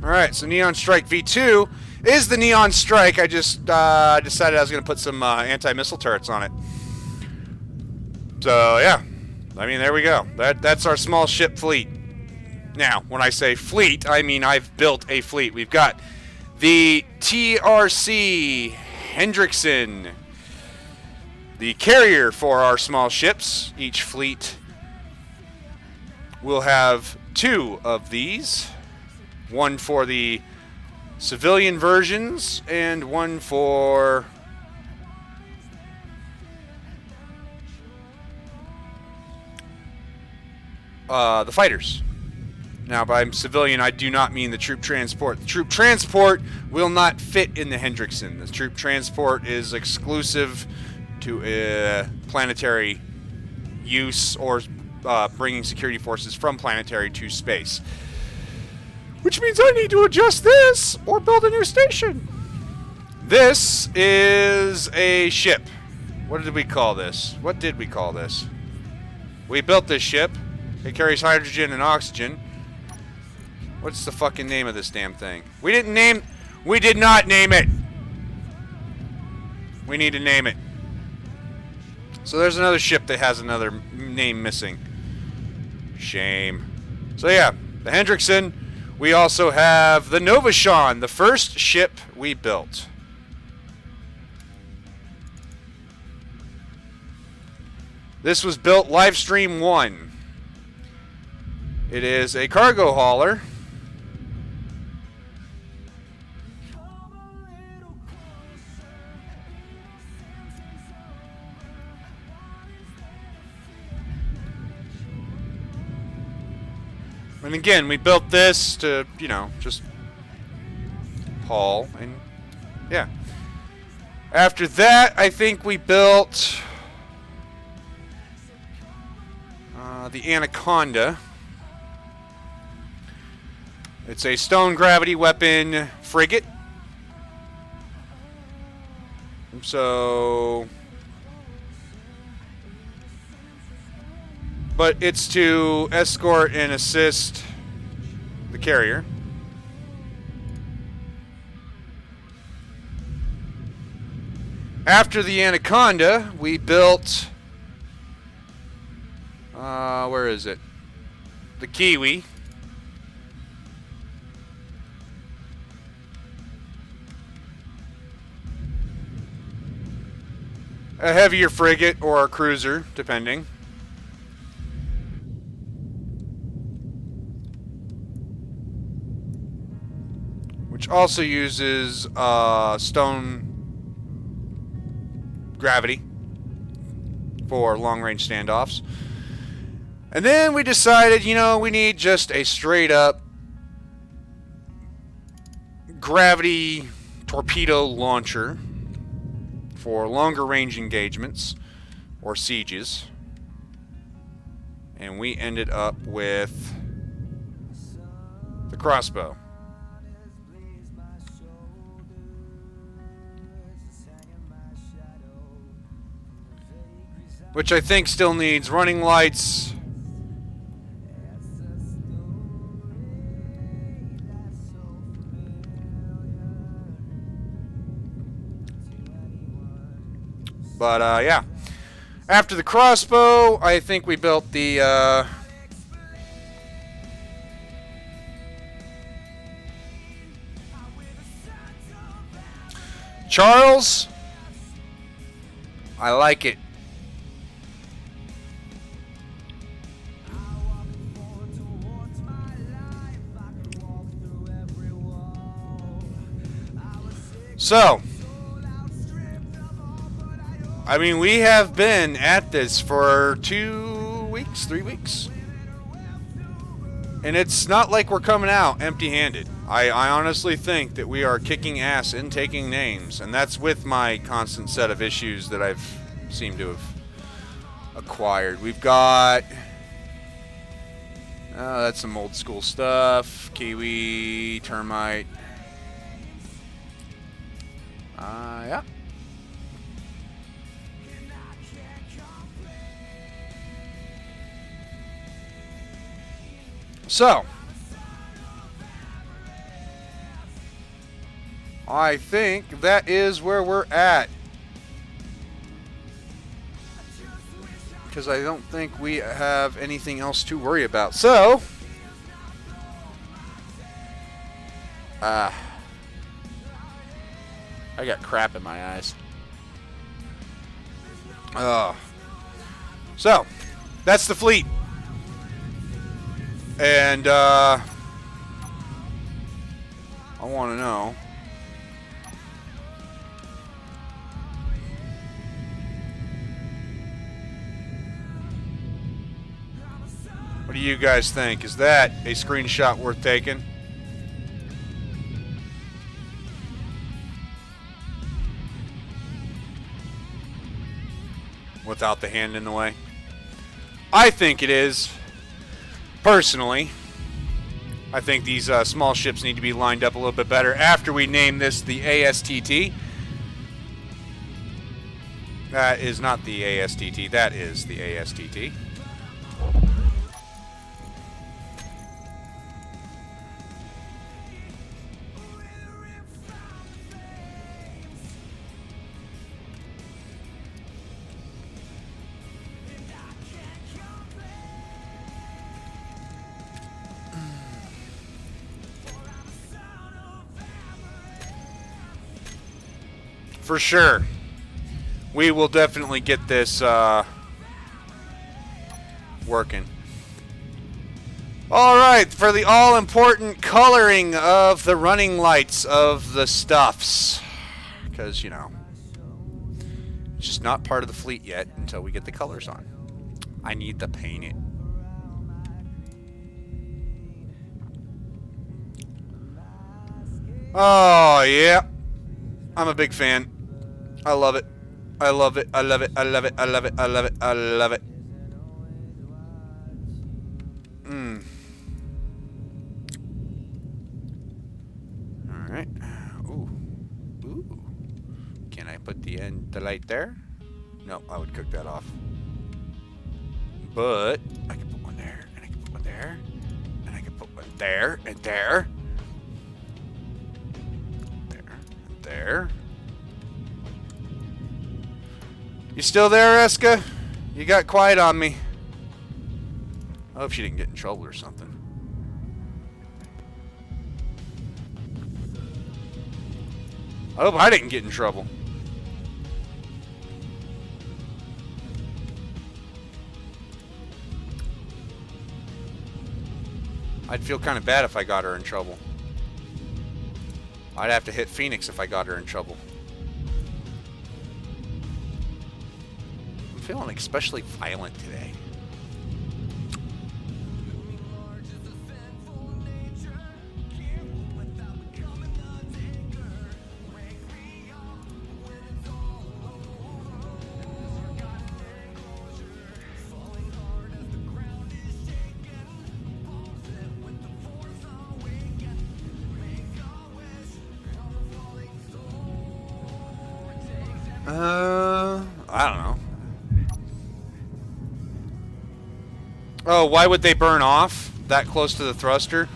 Alright, so Neon Strike V2 is the Neon Strike. I just decided I was going to put some anti-missile turrets on it. So, yeah. I mean, there we go. That's our small ship fleet. Now, when I say fleet, I mean I've built a fleet. We've got the TRC Hendrickson, the carrier for our small ships. Each fleet will have 2 of these. One for the civilian versions and one for the fighters. Now, by civilian, I do not mean the troop transport. The troop transport will not fit in the Hendrickson. The troop transport is exclusive to planetary use or bringing security forces from planetary to space. Which means I need to adjust this or build a new station. This is a ship. What did we call this? What did we call this? We built this ship. It carries hydrogen and oxygen. What's the fucking name of this damn thing? We did not name it. We need to name it. So there's another ship that has another name missing. Shame. So yeah, the Hendrickson. We also have the Novashon, the first ship we built. This was built Livestream 1. It is a cargo hauler. And again, we built this to, you know, just haul, and yeah. After that, I think we built the Anaconda. It's a stone gravity weapon frigate. So, but it's to escort and assist the carrier. After the Anaconda, we built, where is it? The Kiwi. A heavier frigate or a cruiser, depending. Which also uses stone gravity for long-range standoffs. And then we decided, you know, we need just a straight-up gravity torpedo launcher for longer range engagements or sieges. And we ended up with the crossbow. Which I think still needs running lights. But yeah. After the crossbow, I think we built the Charles. I like it. So, I mean, we have been at this for 2 weeks, 3 weeks. And it's not like we're coming out empty-handed. I honestly think that we are kicking ass and taking names. And that's with my constant set of issues that I've seemed to have acquired. We've got... that's some old school stuff. Kiwi, termite. Yeah. So, I think that is where we're at. Because I don't think we have anything else to worry about. So, I got crap in my eyes. So, that's the fleet. And, I want to know. What do you guys think? Is that a screenshot worth taking? Without the hand in the way? I think it is. Personally, I think these small ships need to be lined up a little bit better after we name this the ASTT. That is not the ASTT, that is the ASTT. For sure. We will definitely get this working. Alright, for the all-important coloring of the running lights of the stuffs. Because, you know, it's just not part of the fleet yet until we get the colors on. I need to paint it. Oh, yeah. I'm a big fan. I love it. I love it. I love it. I love it. I love it. I love it. I love it. Mm. All right. Ooh. Ooh. Can I put the light there? No, I would cook that off. But I can put one there, and I can put one there, and I can put one there, and there. There, and there. You still there, Eska? You got quiet on me. I hope she didn't get in trouble or something. I hope I didn't get in trouble. I'd feel kind of bad if I got her in trouble. I'd have to hit Phoenix if I got her in trouble. I'm feeling especially violent today. I don't know. Oh, why would they burn off that close to the thruster?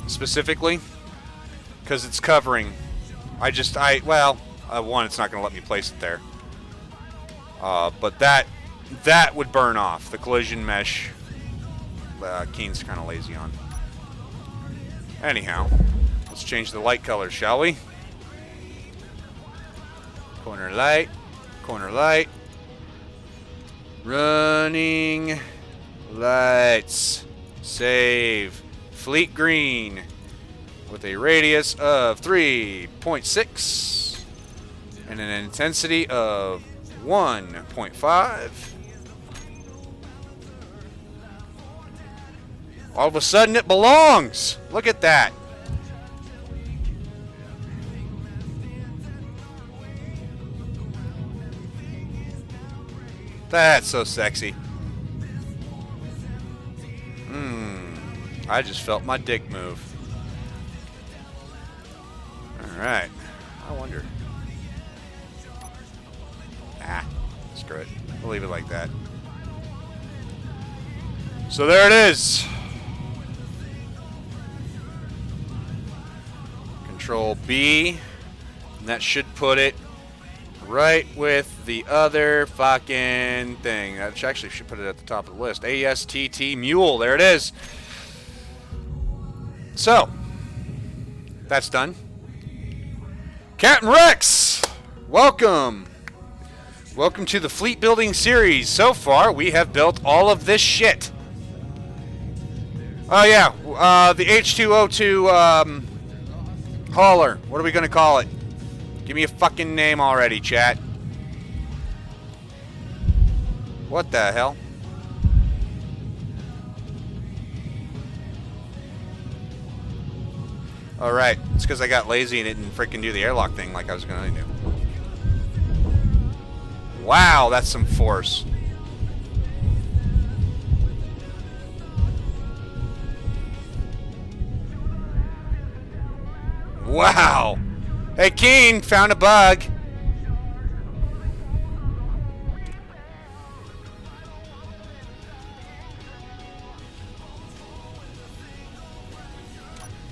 Specifically? Because it's covering. Well, one, it's not going to let me place it there. But that would burn off. The collision mesh, Keen's kind of lazy on. Anyhow, let's change the light color, shall we? Corner light, corner light. Running lights. Save. Fleet green with a radius of 3.6 and an intensity of 1.5. All of a sudden it belongs. Look at that. That's so sexy. I just felt my dick move. Alright. I wonder. Screw it. We'll leave it like that. So there it is. Control B. And that should put it right with the other fucking thing. That actually should put it at the top of the list. ASTT Mule. There it is. So, that's done. Captain Rex, welcome. Welcome to the fleet building series. So far, we have built all of this shit. Oh yeah, the H2O2 hauler. What are we gonna call it? Give me a fucking name already, chat. What the hell? Alright, it's because I got lazy and didn't freaking do the airlock thing like I was gonna do. Wow, that's some force. Wow. Hey, Keen, found a bug.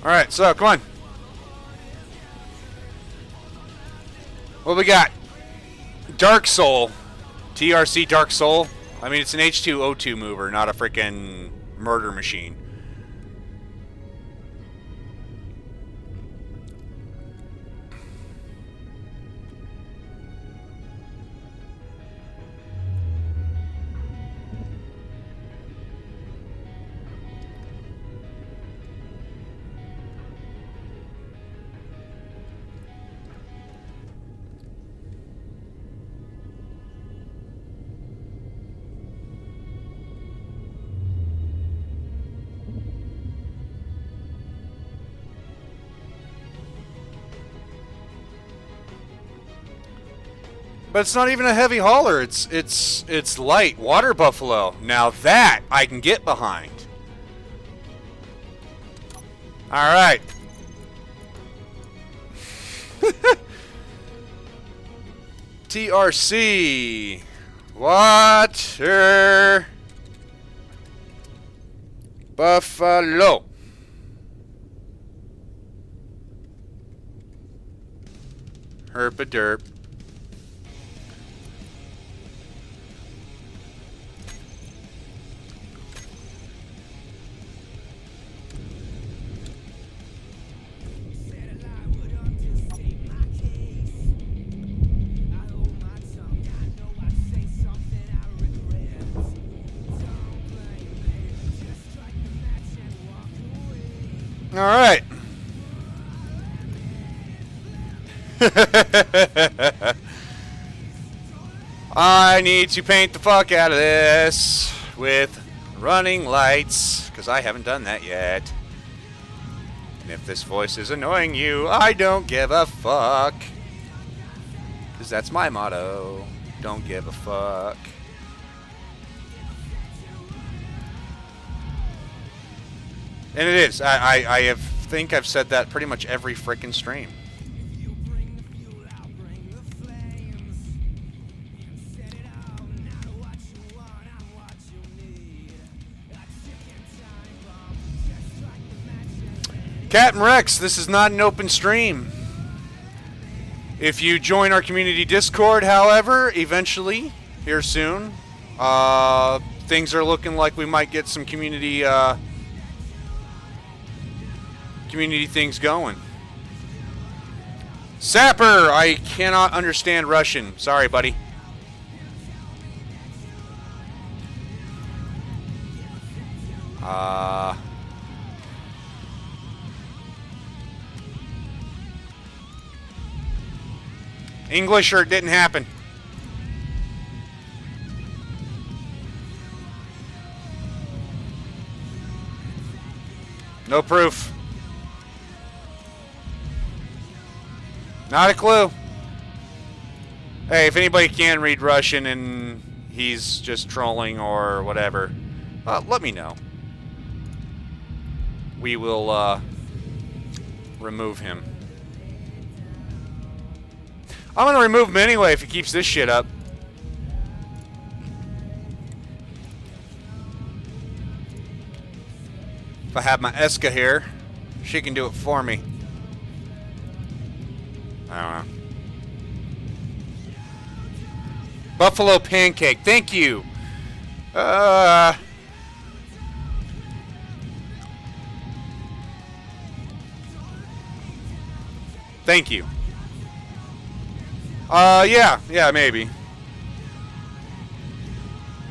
Alright, so, come on. What we got? Dark Soul. TRC Dark Soul. I mean, it's an H2O2 mover, not a freaking murder machine. But it's not even a heavy hauler. It's light water buffalo. Now that I can get behind. All right. TRC water buffalo. Herp-a-derp. All right. I need to paint the fuck out of this with running lights, because I haven't done that yet. And if this voice is annoying you, I don't give a fuck. Because that's my motto. Don't give a fuck. And it is. I think I've said that pretty much every frickin' stream. Captain Rex, this is not an open stream. If you join our community Discord, however, eventually, here soon, things are looking like we might get some community things going. Sapper, I cannot understand Russian. Sorry, buddy. English or it didn't happen. No proof. Not a clue. Hey, if anybody can read Russian and he's just trolling or whatever, let me know. We will remove him. I'm going to remove him anyway if he keeps this shit up. If I have my Eska here, she can do it for me. I don't know. Buffalo pancake, thank you. Thank you. Yeah, maybe.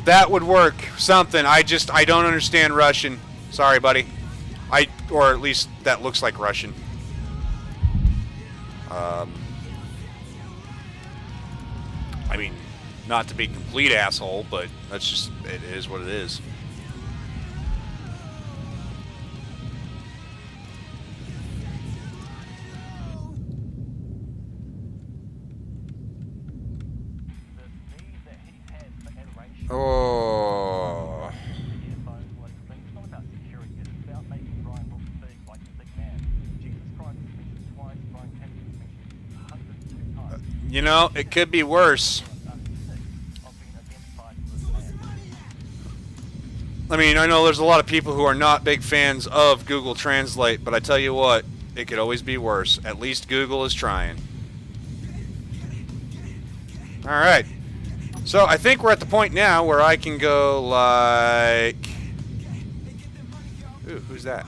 That would work. Something. I don't understand Russian. Sorry, buddy. Or at least that looks like Russian. I mean, not to be a complete asshole, but that's just, it is what it is. Oh. You know, it could be worse. I mean, I know there's a lot of people who are not big fans of Google Translate, but I tell you what, it could always be worse. At least Google is trying. Alright. So, I think we're at the point now where I can go like... Ooh, who's that?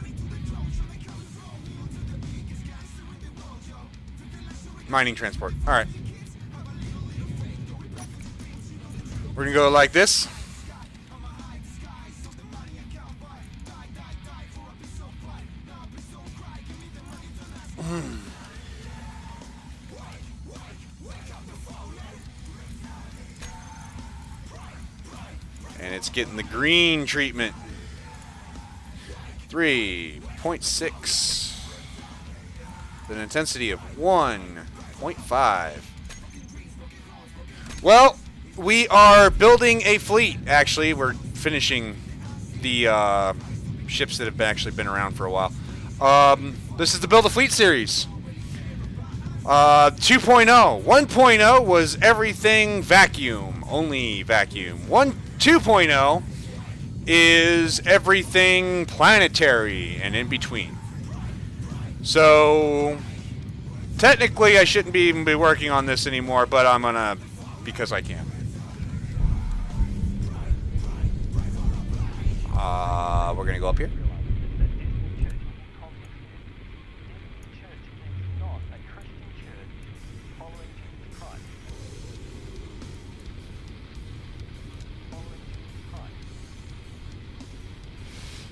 Mining transport. Alright. We're going to go like this. And it's getting the green treatment. 3.6. With an intensity of 1.5. Well, we are building a fleet. Actually, we're finishing the ships that have actually been around for a while. This is the Build a Fleet series. 2.0. 1.0 was everything vacuum, only vacuum. 2.0 is everything planetary and in between. So technically, I shouldn't even be working on this anymore, but I'm gonna because I can. We're gonna go up here.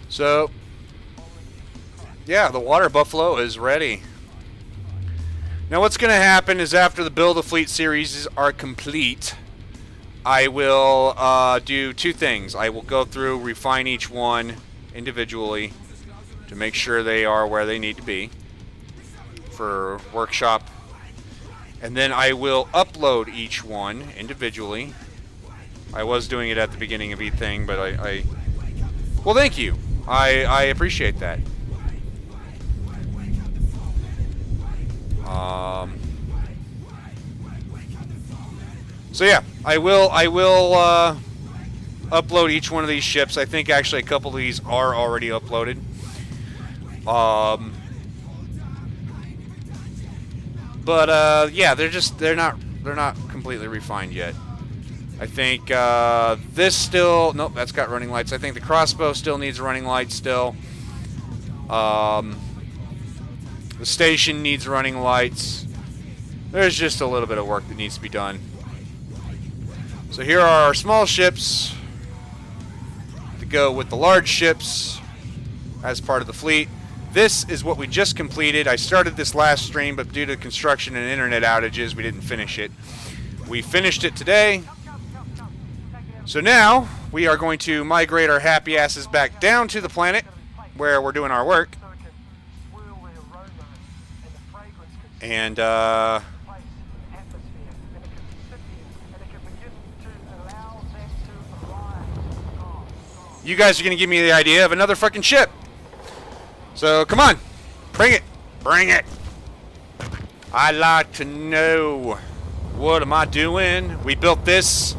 So, yeah, the water buffalo is ready. Now what's going to happen is after the Build a Fleet series are complete, I will do two things. I will go through, refine each one individually to make sure they are where they need to be for workshop. And then I will upload each one individually. I was doing it at the beginning of each thing, but well, thank you. I appreciate that. So yeah, I will upload each one of these ships. I think actually a couple of these are already uploaded. But yeah, they're not completely refined yet. I think this still, nope, that's got running lights. I think the crossbow still needs running lights still. The station needs running lights. There's just a little bit of work that needs to be done. So here are our small ships to go with the large ships as part of the fleet. This is what we just completed. I started this last stream, but due to construction and internet outages, we didn't finish it. We finished it today. So now we are going to migrate our happy asses back down to the planet where we're doing our work. And you guys are going to give me the idea of another fucking ship. So come on, bring it, bring it. I'd like to know, what am I doing? We built this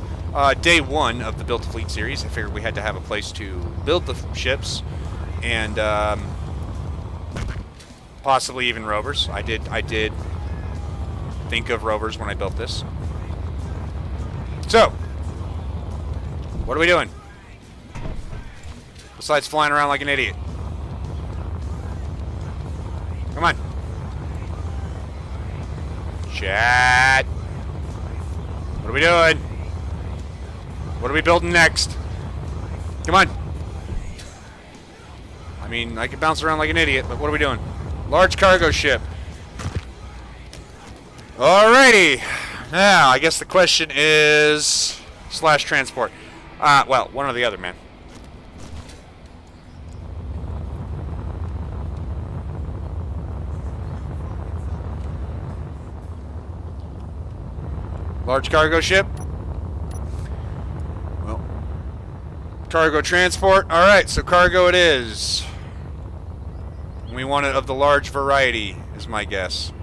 day one of the Build a Fleet series. I figured we had to have a place to build the ships and possibly even rovers. I did think of rovers when I built this. So, what are we doing? Besides flying around like an idiot. Come on. Chat. What are we doing? What are we building next? Come on. I mean, I could bounce around like an idiot, but what are we doing? Large cargo ship. Alrighty. Now, I guess the question is... / transport. Well, one or the other, man. Large cargo ship. Well, cargo transport. Alright, so cargo it is. We want it of the large variety, is my guess.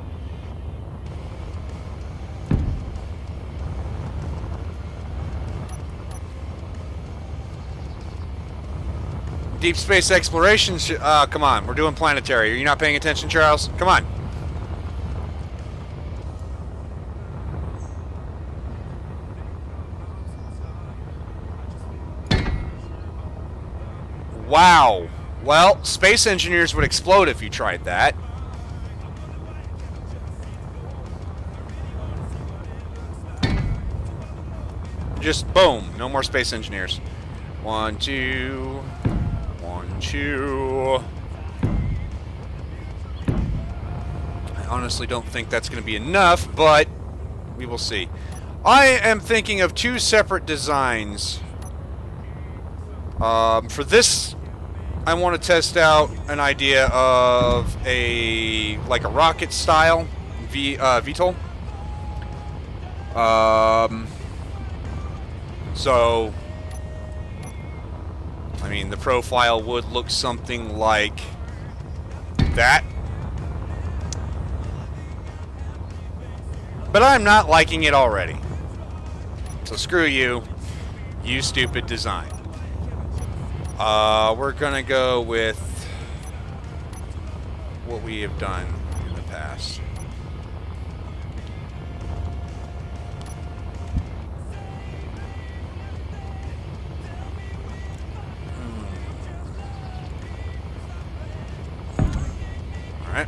Deep space exploration. Come on, we're doing planetary. Are you not paying attention, Charles? Come on. Wow. Well, space engineers would explode if you tried that. Just boom. No more space engineers. 1, 2. 1, 2. I honestly don't think that's going to be enough, but we will see. I am thinking of two separate designs. For this, I want to test out an idea of like a rocket style VTOL. So, I mean, the profile would look something like that. But I'm not liking it already. So screw you, you stupid design. We're gonna go with what we have done in the past. All right.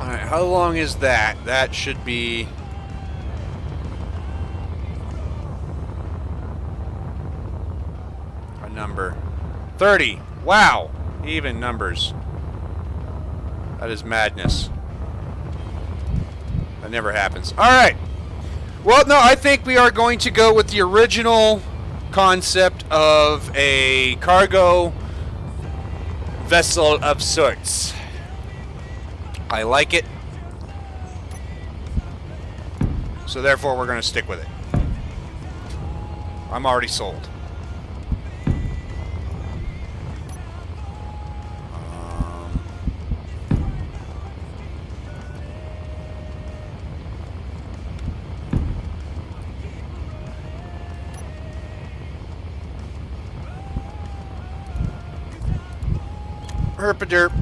Alright, how long is that? That should be... a number. 30! Wow! Even numbers. That is madness. That never happens. Alright! Well, no, I think we are going to go with the original concept of a cargo vessel of sorts. I like it. So therefore we're going to stick with it. I'm already sold. Herpaderp.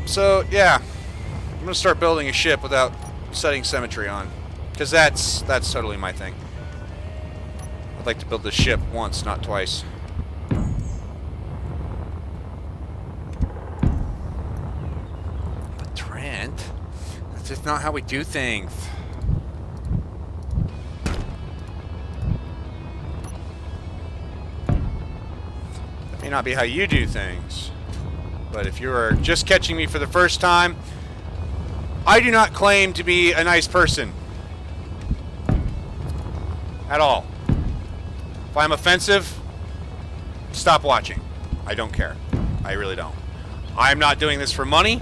So, yeah. I'm going to start building a ship without setting symmetry on. Because that's totally my thing. I'd like to build this ship once, not twice. But Trent, that's just not how we do things. That may not be how you do things. But if you are just catching me for the first time, I do not claim to be a nice person. At all. If I'm offensive, stop watching. I don't care. I really don't. I'm not doing this for money.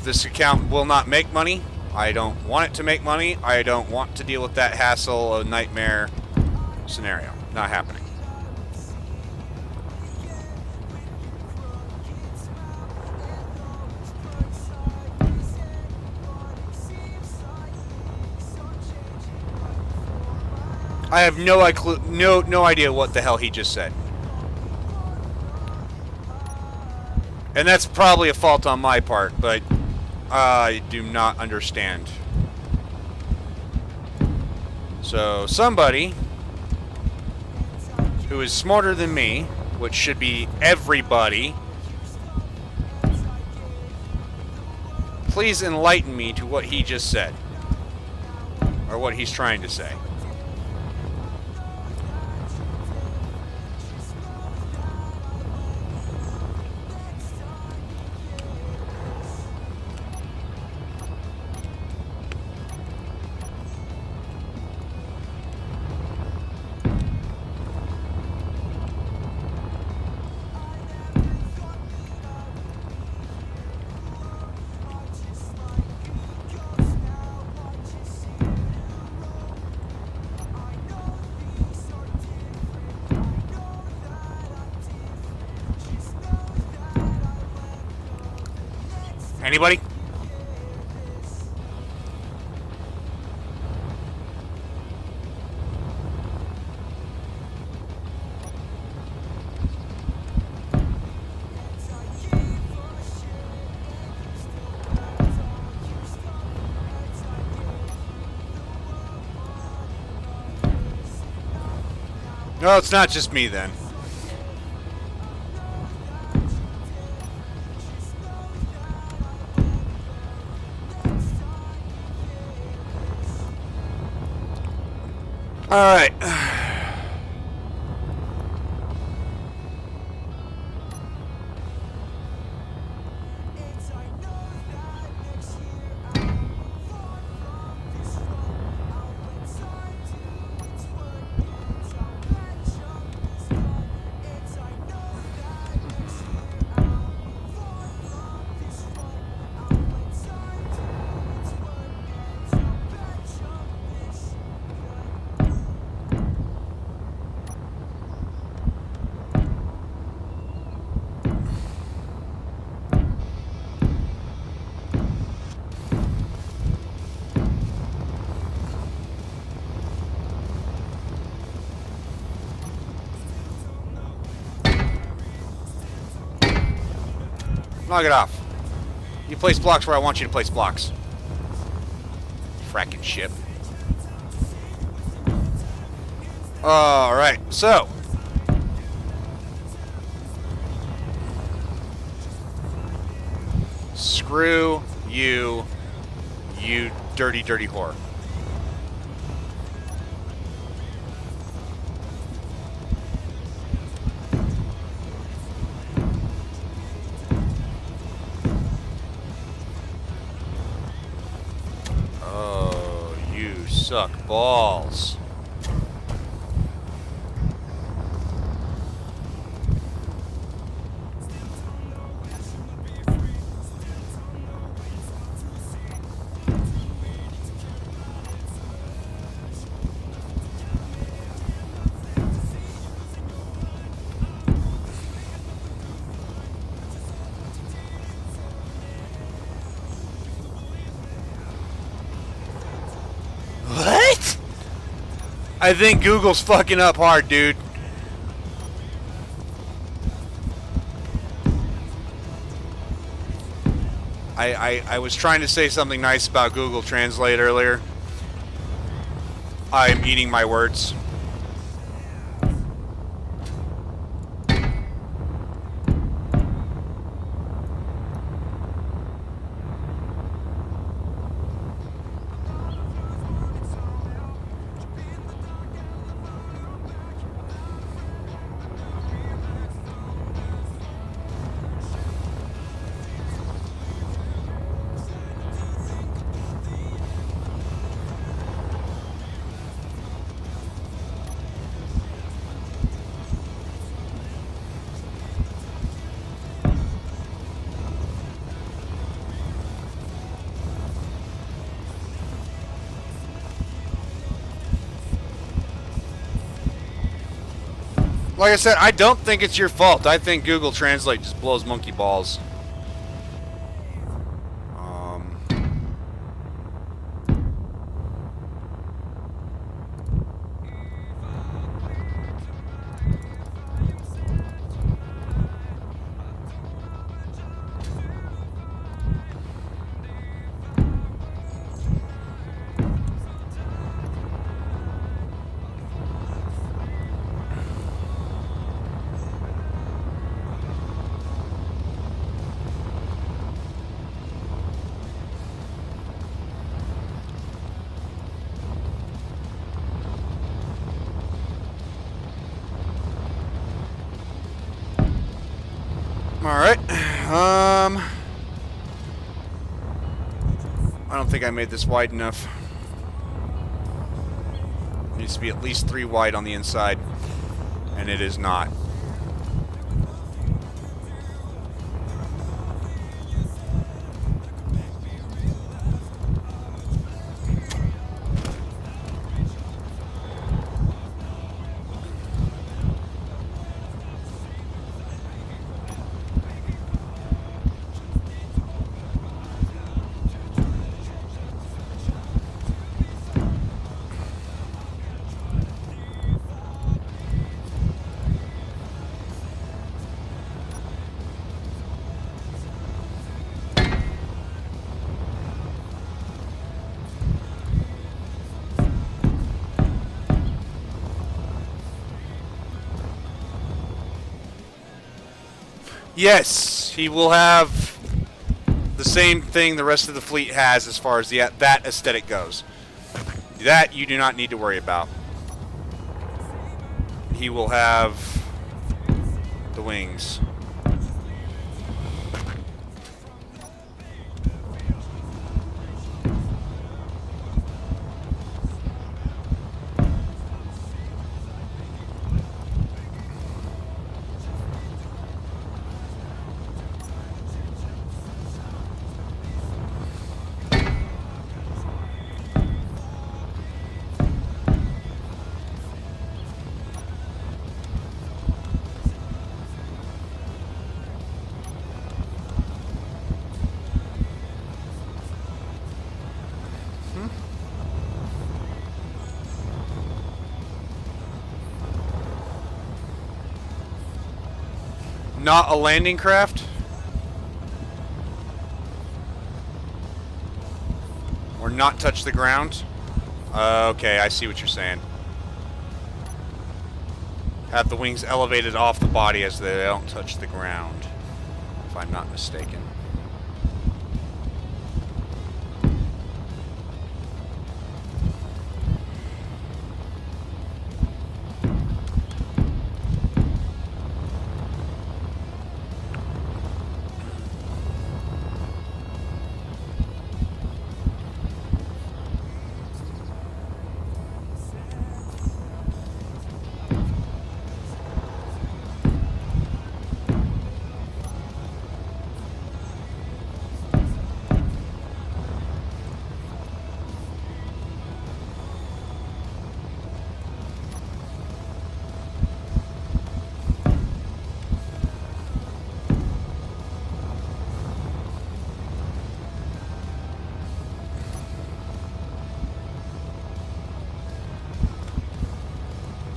This account will not make money. I don't want it to make money. I don't want to deal with that hassle, a nightmare scenario. Not happening. I have no idea what the hell he just said. And that's probably a fault on my part, but I do not understand. So somebody who is smarter than me, which should be everybody, please enlighten me to what he just said. Or what he's trying to say. Anybody? No, it's not just me then. All right. Knock it off. You place blocks where I want you to place blocks. Fracking ship. Alright, so. Screw you, you dirty, dirty whore. Oh, you suck balls. What? I think Google's fucking up hard, dude. I was trying to say something nice about Google Translate earlier. I'm eating my words. Like I said, I don't think it's your fault. I think Google Translate just blows monkey balls. Alright. I don't think I made this wide enough. It needs to be at least 3 wide on the inside. And it is not. Yes, he will have the same thing the rest of the fleet has as far as that aesthetic goes. That you do not need to worry about. He will have the wings. Not a landing craft? not touch the ground? Okay, I see what you're saying. Have the wings elevated off the body as they don't touch the ground, if I'm not mistaken.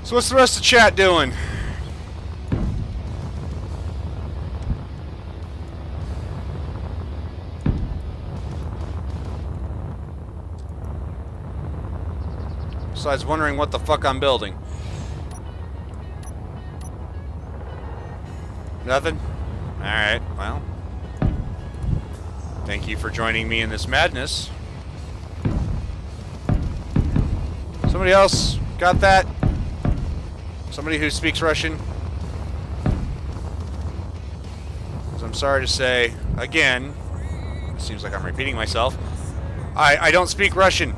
So what's the rest of chat doing? Besides wondering what the fuck I'm building. Nothing? Alright, well. Thank you for joining me in this madness. Somebody else got that? Somebody who speaks Russian? 'Cause I'm sorry to say, again, it seems like I'm repeating myself, I don't speak Russian.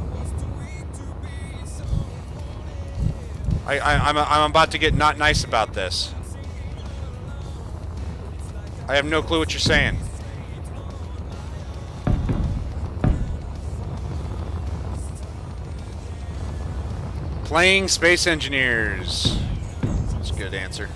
I'm about to get not nice about this. I have no clue what you're saying. Playing Space Engineers. That's a good answer.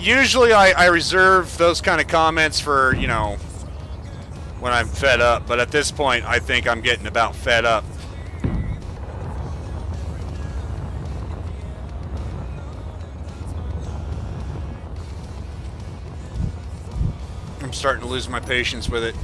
Usually I reserve those kind of comments for, you know, when I'm fed up, but at this point I think I'm getting about fed up. I'm starting to lose my patience with it.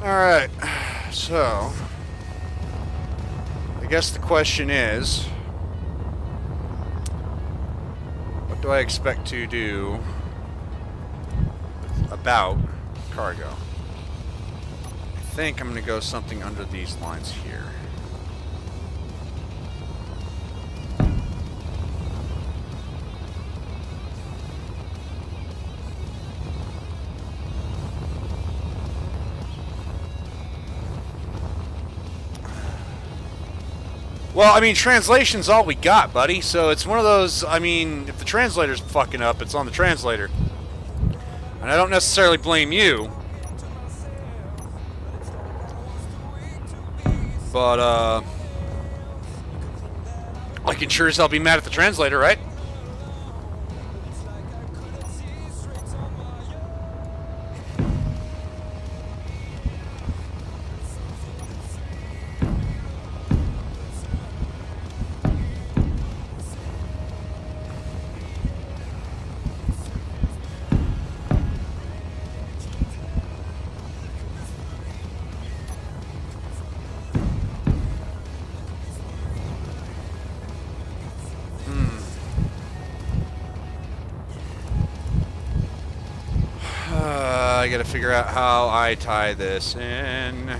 Alright, so I guess the question is, what do I expect to do about cargo? I think I'm going to go something under these lines here. Well, I mean, translation's all we got, buddy. So it's one of those, I mean, if the translator's fucking up, it's on the translator. And I don't necessarily blame you. But, I can sure as hell be mad at the translator, right? I gotta figure out how I tie this in.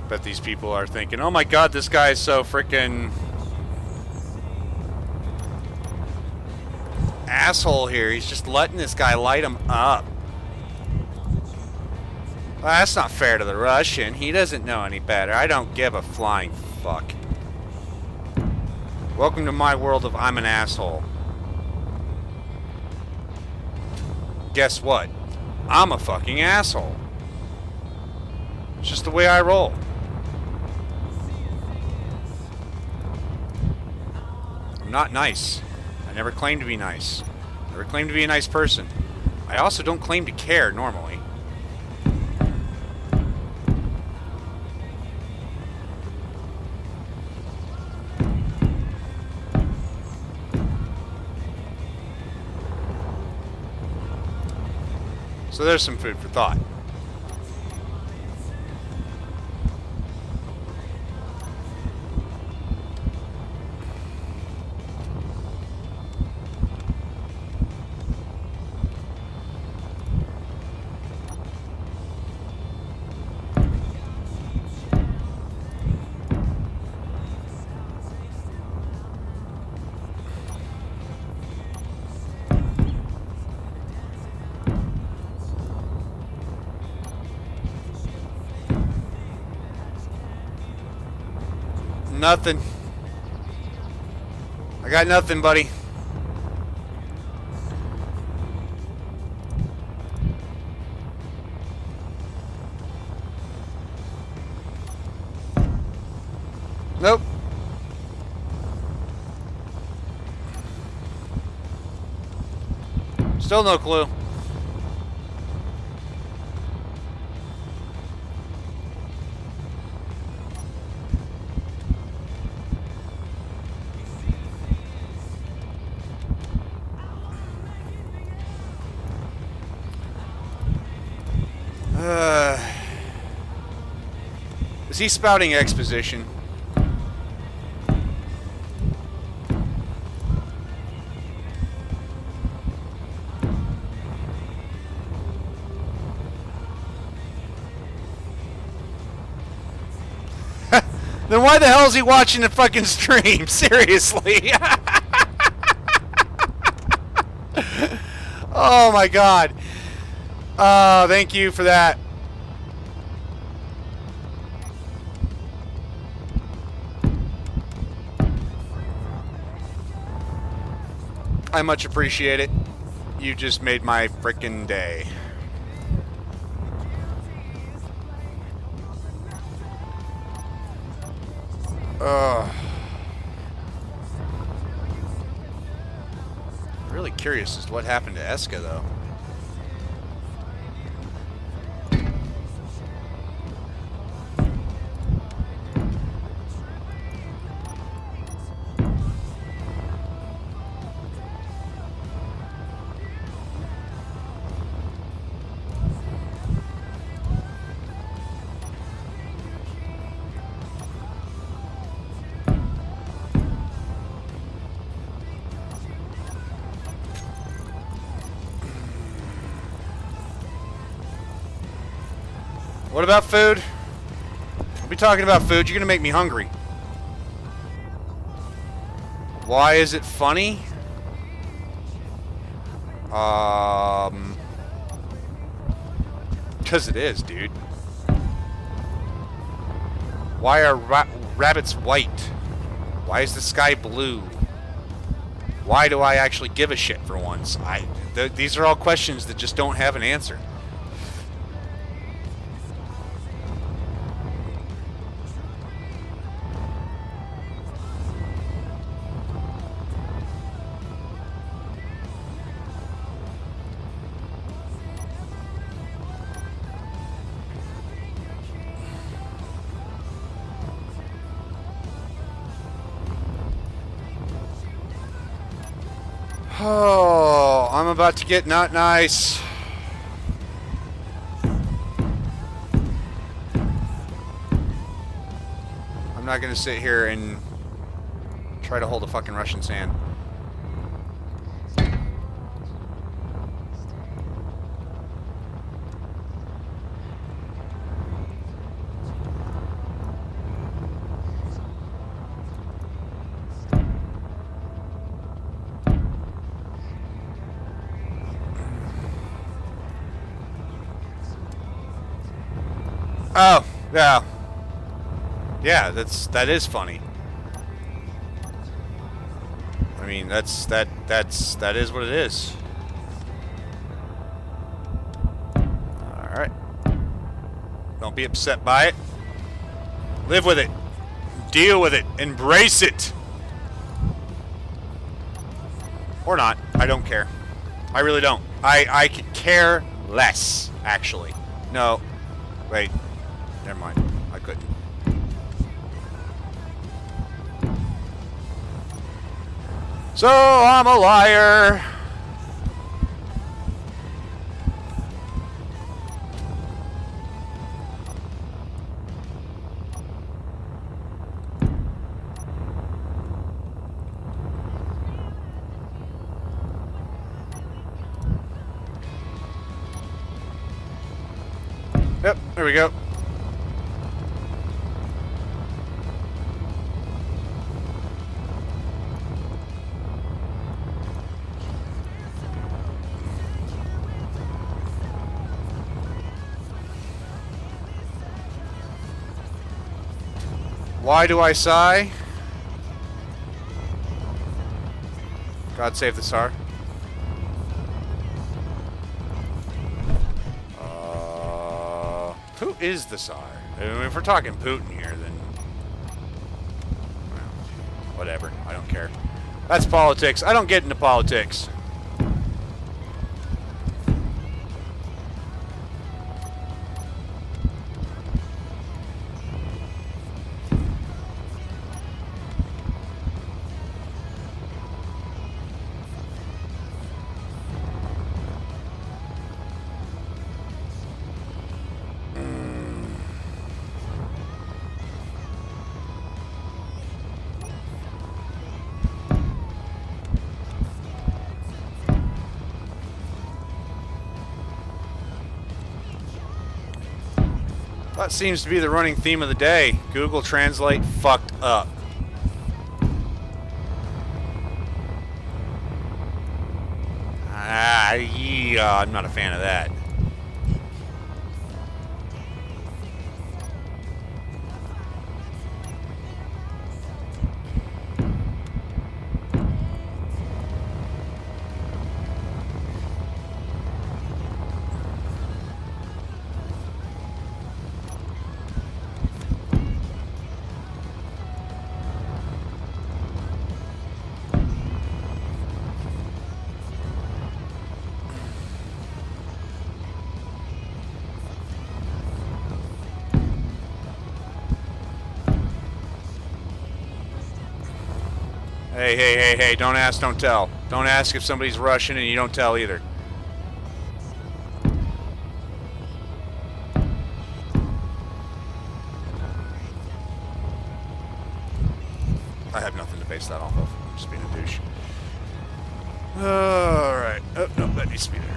Bet these people are thinking, oh my god, this guy is so freaking asshole here. He's just letting this guy light him up. Well, that's not fair to the Russian. He doesn't know any better. I don't give a flying fuck. Welcome to my world of I'm an asshole. Guess what? I'm a fucking asshole. It's just the way I roll. I'm not nice. I never claim to be nice. Never claim to be a nice person. I also don't claim to care normally. So there's some food for thought. Nothing. I got nothing, buddy. Nope. Still no clue. Is he spouting exposition? Then why the hell is he watching the fucking stream? Seriously. Oh my god. Oh, thank you for that. I much appreciate it. You just made my frickin' day. Really curious as to what happened to Eska, though. What about food? We'll be talking about food. You're gonna make me hungry. Why is it funny? Because it is, dude. Why are rabbits white? Why is the sky blue? Why do I actually give a shit for once? These are all questions that just don't have an answer. Oh, I'm about to get not nice. I'm not gonna sit here and try to hold a fucking Russian sand. Oh, yeah. Yeah, that is funny. I mean, that is what it is. All right. Don't be upset by it. Live with it. Deal with it. Embrace it. Or not. I don't care. I really don't. I could care less, actually. No. Wait. Never mind. I couldn't. So, I'm a liar. Yep, there we go. Why do I sigh? God save the Tsar. Who is the Tsar? I mean, if we're talking Putin here, then... well, whatever. I don't care. That's politics. I don't get into politics. That seems to be the running theme of the day. Google Translate fucked up. Yeah, I'm not a fan of that. Hey, don't ask, don't tell. Don't ask if somebody's Russian and you don't tell either. I have nothing to base that off of. I'm just being a douche. Alright. Oh, no, that needs to be there.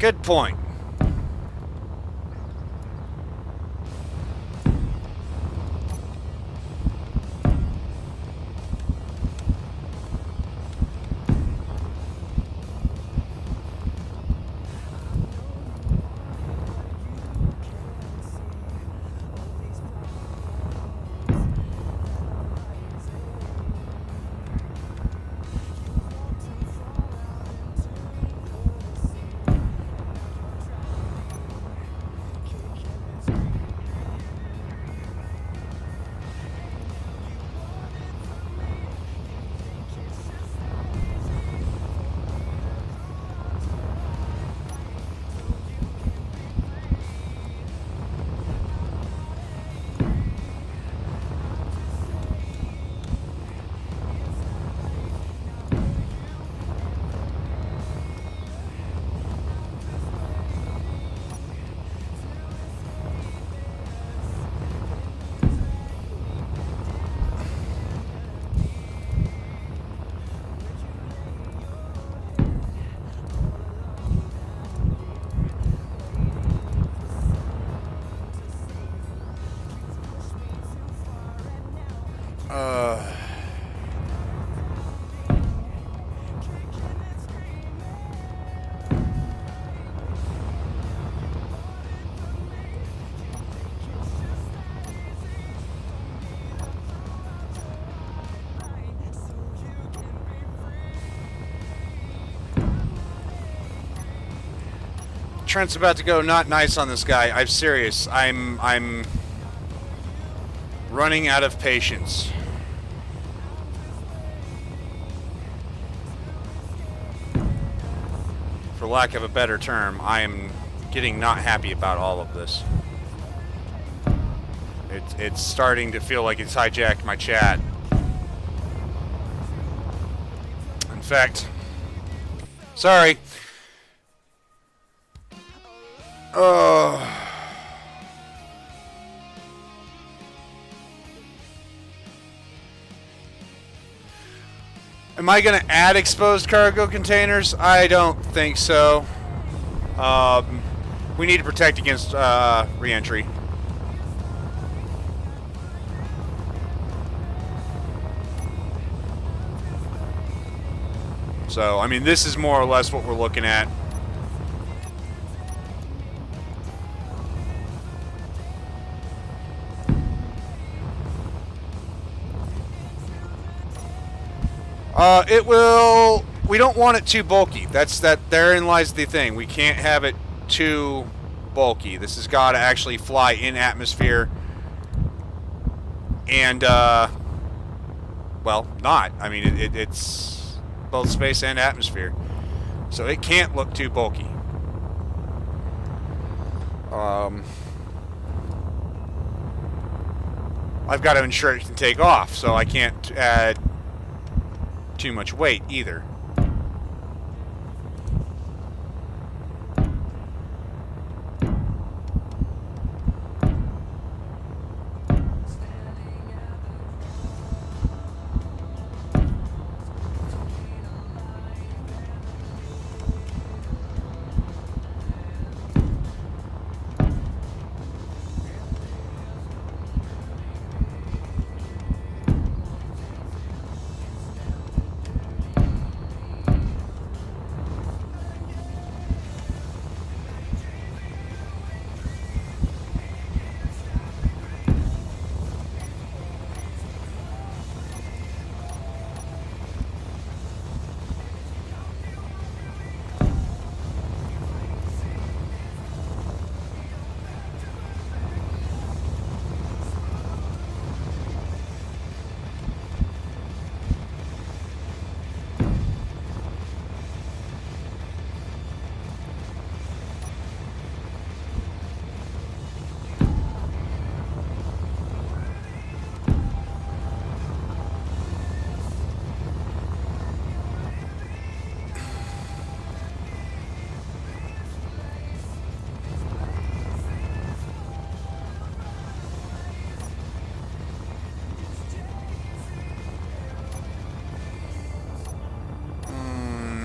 Good point. Trent's about to go not nice on this guy. I'm serious. I'm running out of patience. For lack of a better term, I am getting not happy about all of this. It's starting to feel like it's hijacked my chat. In fact, sorry. Am I going to add exposed cargo containers? I don't think so. We need to protect against re-entry. So, I mean, this is more or less what we're looking at. It will. We don't want it too bulky. Therein lies the thing. We can't have it too bulky. This has got to actually fly in atmosphere. And well, not. I mean, it's both space and atmosphere, so it can't look too bulky. I've got to ensure it can take off, so I can't add too much weight either.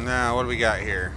Now, what do we got here?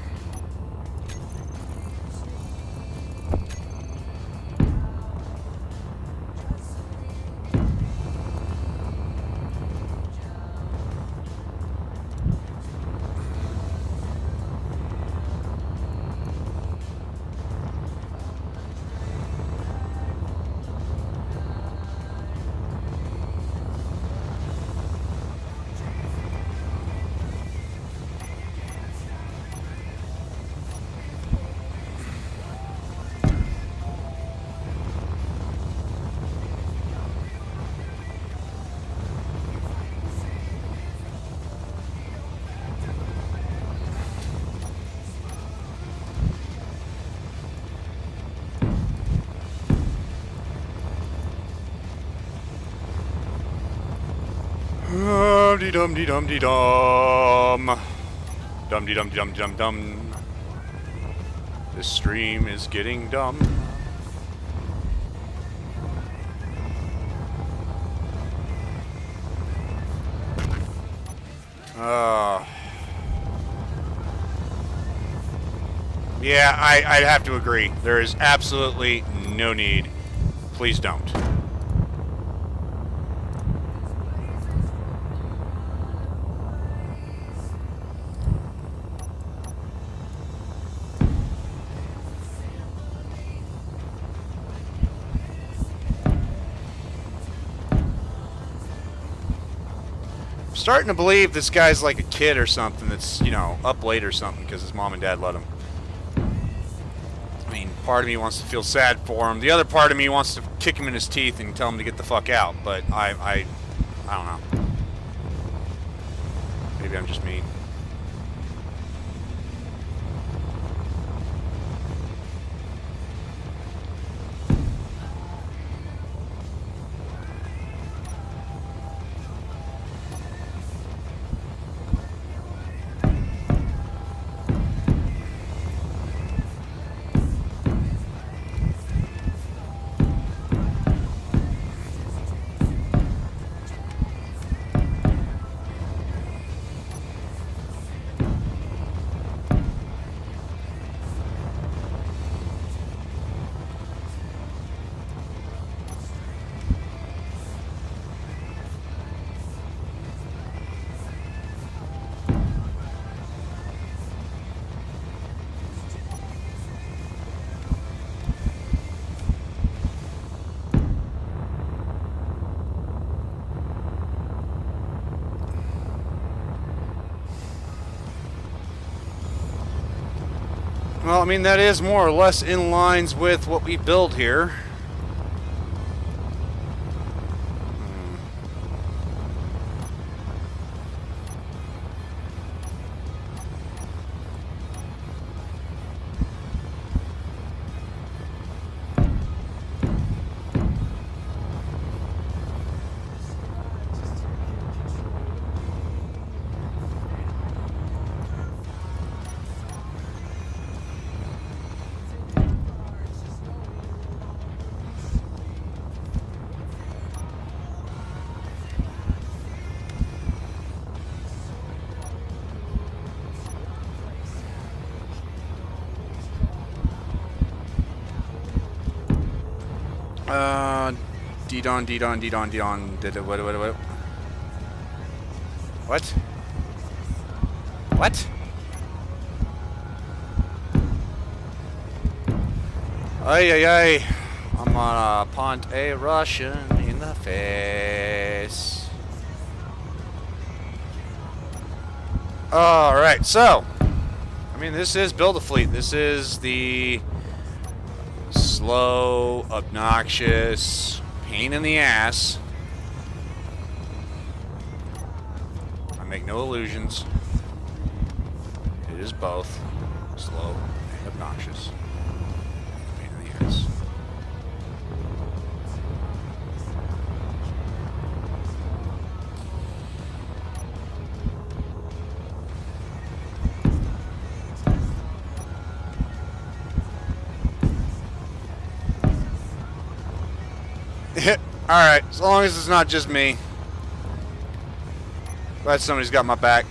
dum dee dum dee dum dee dum. Dum dee dum dee dum dum dum. This stream is getting dumb. Yeah, I'd have to agree. There is absolutely no need. Please don't. I'm starting to believe this guy's like a kid or something that's, you know, up late or something because his mom and dad let him. I mean, part of me wants to feel sad for him. The other part of me wants to kick him in his teeth and tell him to get the fuck out. But I don't know. Maybe I'm just mean. Well, I mean, that is more or less in lines with what we build here. D-don, D-don, D-don, D-don, what? What? What? Ay, ay, ay. I'm gonna punt a Russian in the face. Alright, so. I mean, this is Build a Fleet. This is the slow, obnoxious, pain in the ass. I make no illusions. It is both slow and obnoxious. Pain in the ass. Alright, as long as it's not just me. Glad somebody's got my back.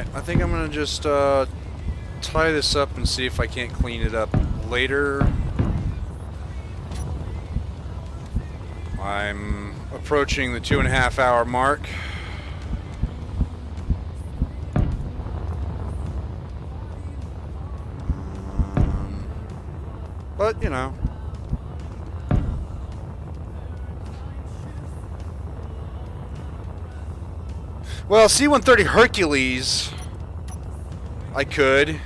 Alright, I think I'm going to just tie this up and see if I can't clean it up later. I'm approaching the 2.5 hour mark. But, you know. Well, C-130 Hercules, I could.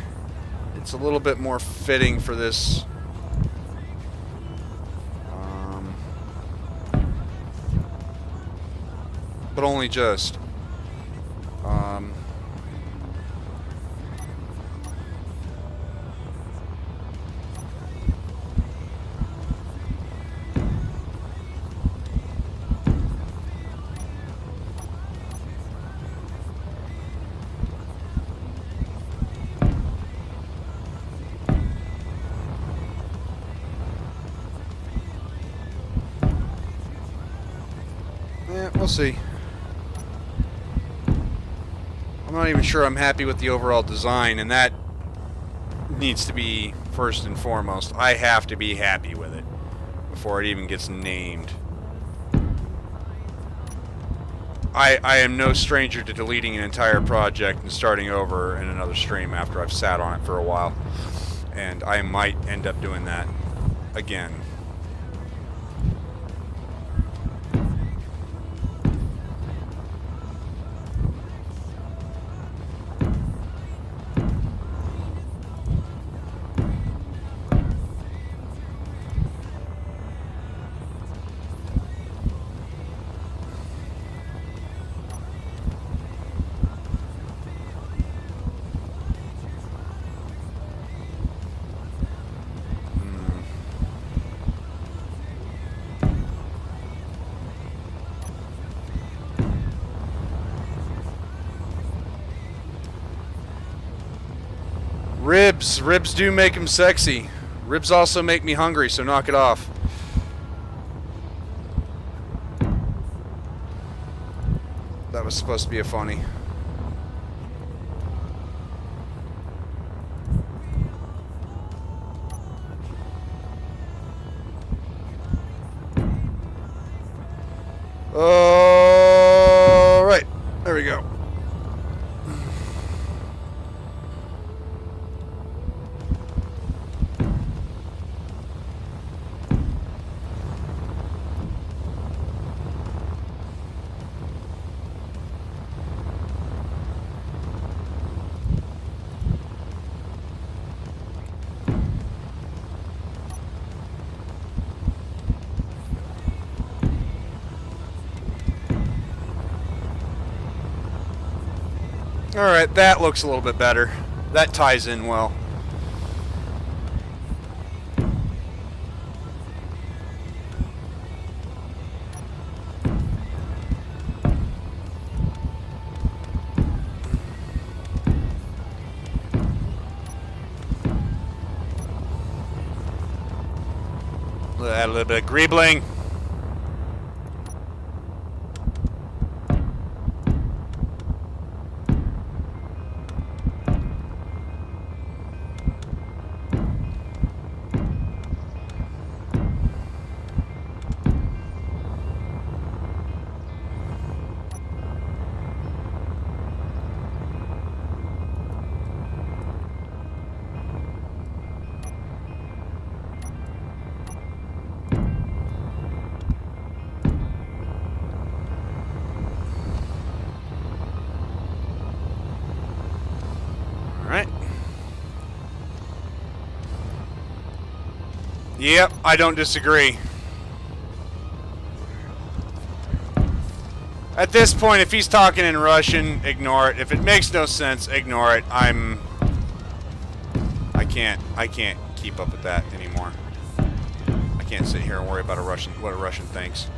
It's a little bit more fitting for this. But only just. Yeah, we'll see. I'm not even sure I'm happy with the overall design, and that needs to be first and foremost. I have to be happy with it before it even gets named. I am no stranger to deleting an entire project and starting over in another stream after I've sat on it for a while. And I might end up doing that again. Ribs. Ribs do make them sexy. Ribs also make me hungry, so knock it off. That was supposed to be a funny. All right. There we go. Alright, that looks a little bit better. That ties in well. Add a little bit of greebling. Alright. Yep, I don't disagree. At this point, if he's talking in Russian, ignore it. If it makes no sense, ignore it. I can't keep up with that anymore. I can't sit here and worry about what a Russian thinks.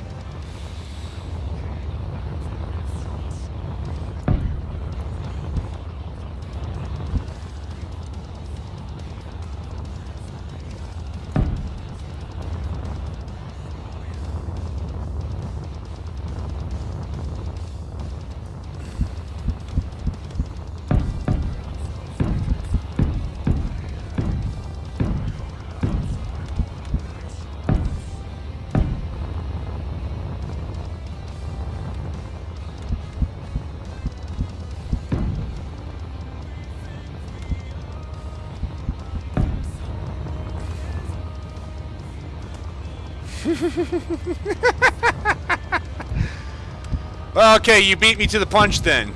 Okay, you beat me to the punch then.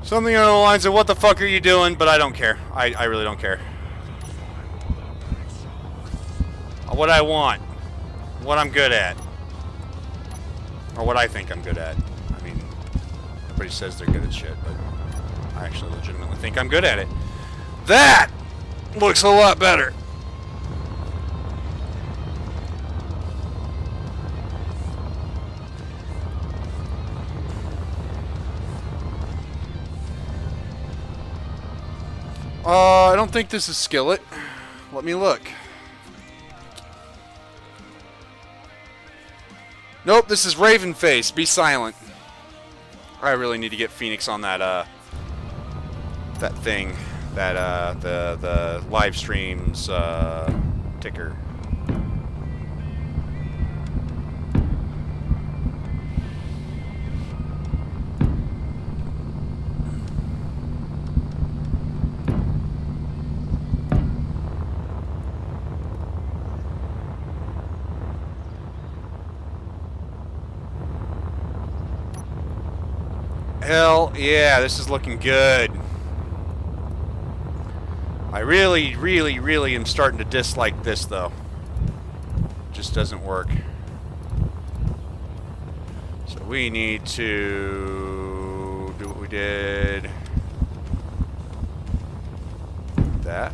Something along the lines of, what the fuck are you doing? But I don't care. I really don't care. What I want. What I'm good at. Or what I think I'm good at. I mean, everybody says they're good at shit, but I actually legitimately think I'm good at it. That looks a lot better. I don't think this is Skillet. Let me look. Nope, this is Ravenface. Be silent. I really need to get Phoenix on that that thing, that the live streams ticker. Hell yeah, this is looking good. I really, really, really am starting to dislike this, though. Just doesn't work. So we need to do what we did. That.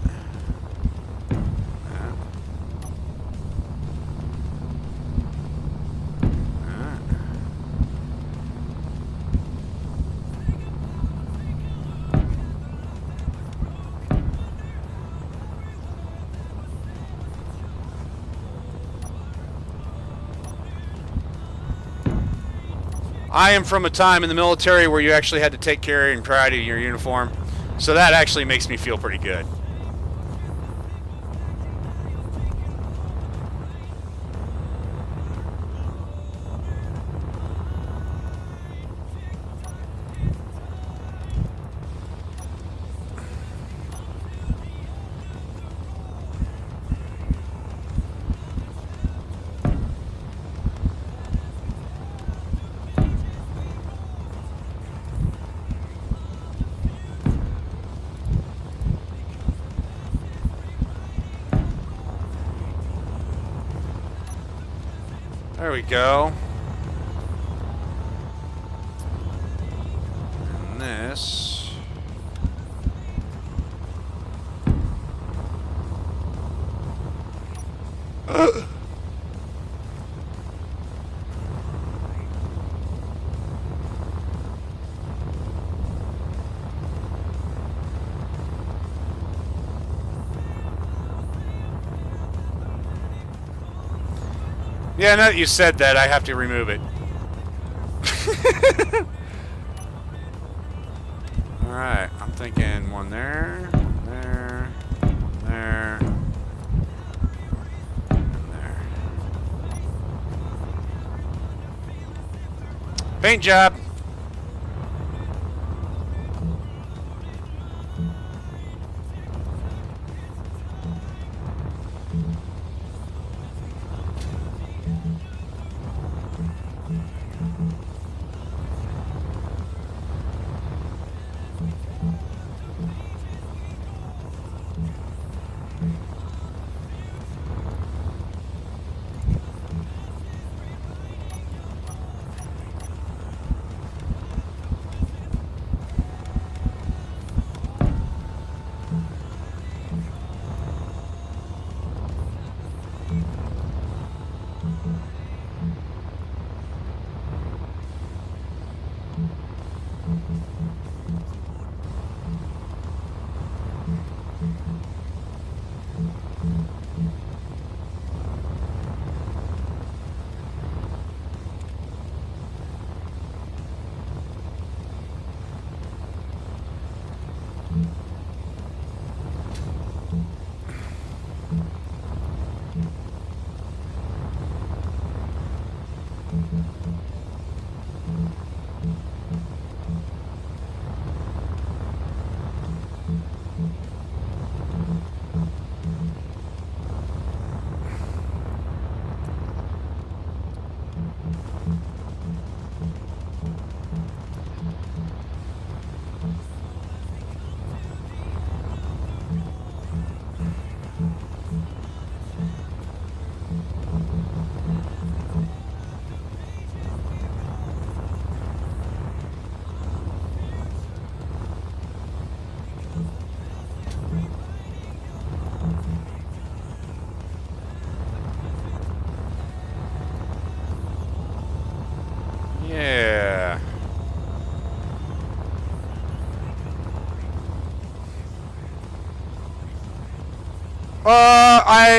I am from a time in the military where you actually had to take care and pride of your uniform, so that actually makes me feel pretty good. There we go. And this. Yeah, now that you said that, I have to remove it. Alright, I'm thinking one there, there, there, and there. Paint job!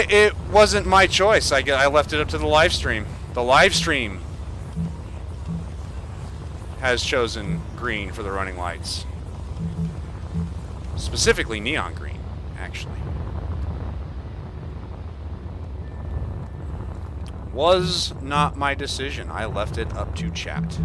It wasn't my choice. I left it up to the live stream. The live stream has chosen green for the running lights. Specifically neon green, actually. Was not my decision. I left it up to chat.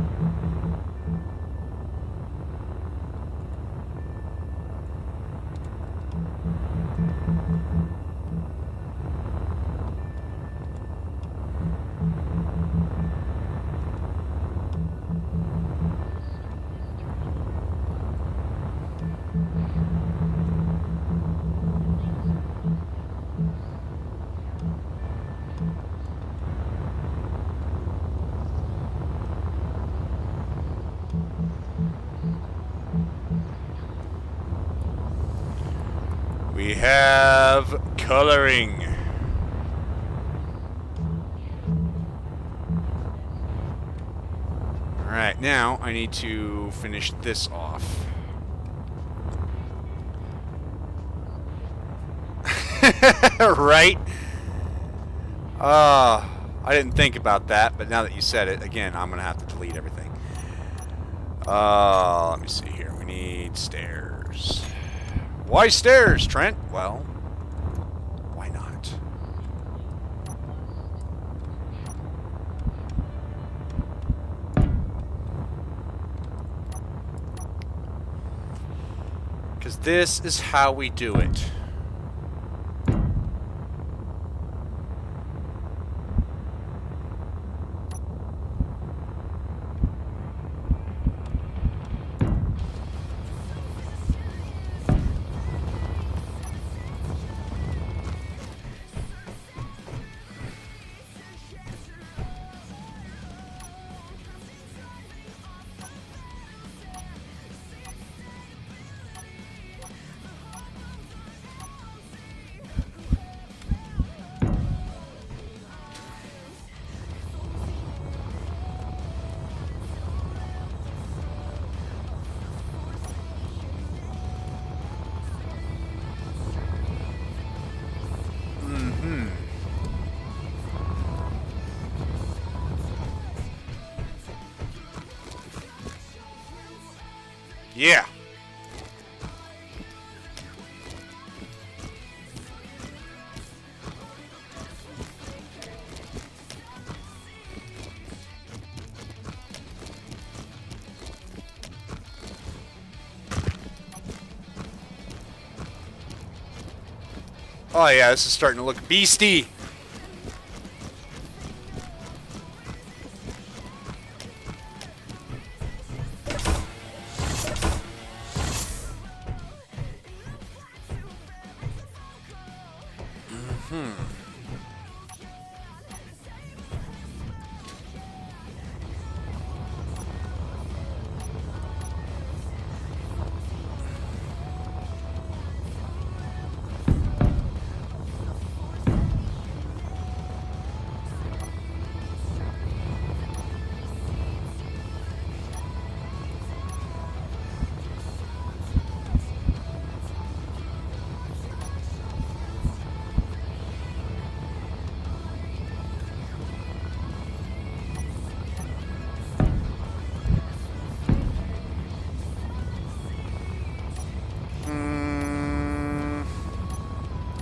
We have coloring. Alright, now I need to finish this off. Right? I didn't think about that, but now that you said it, again, I'm going to have to delete everything. Let me see here. We need stairs. Why stairs, Trent? Well, why not? Because this is how we do it. Yeah. Oh yeah, this is starting to look beastie.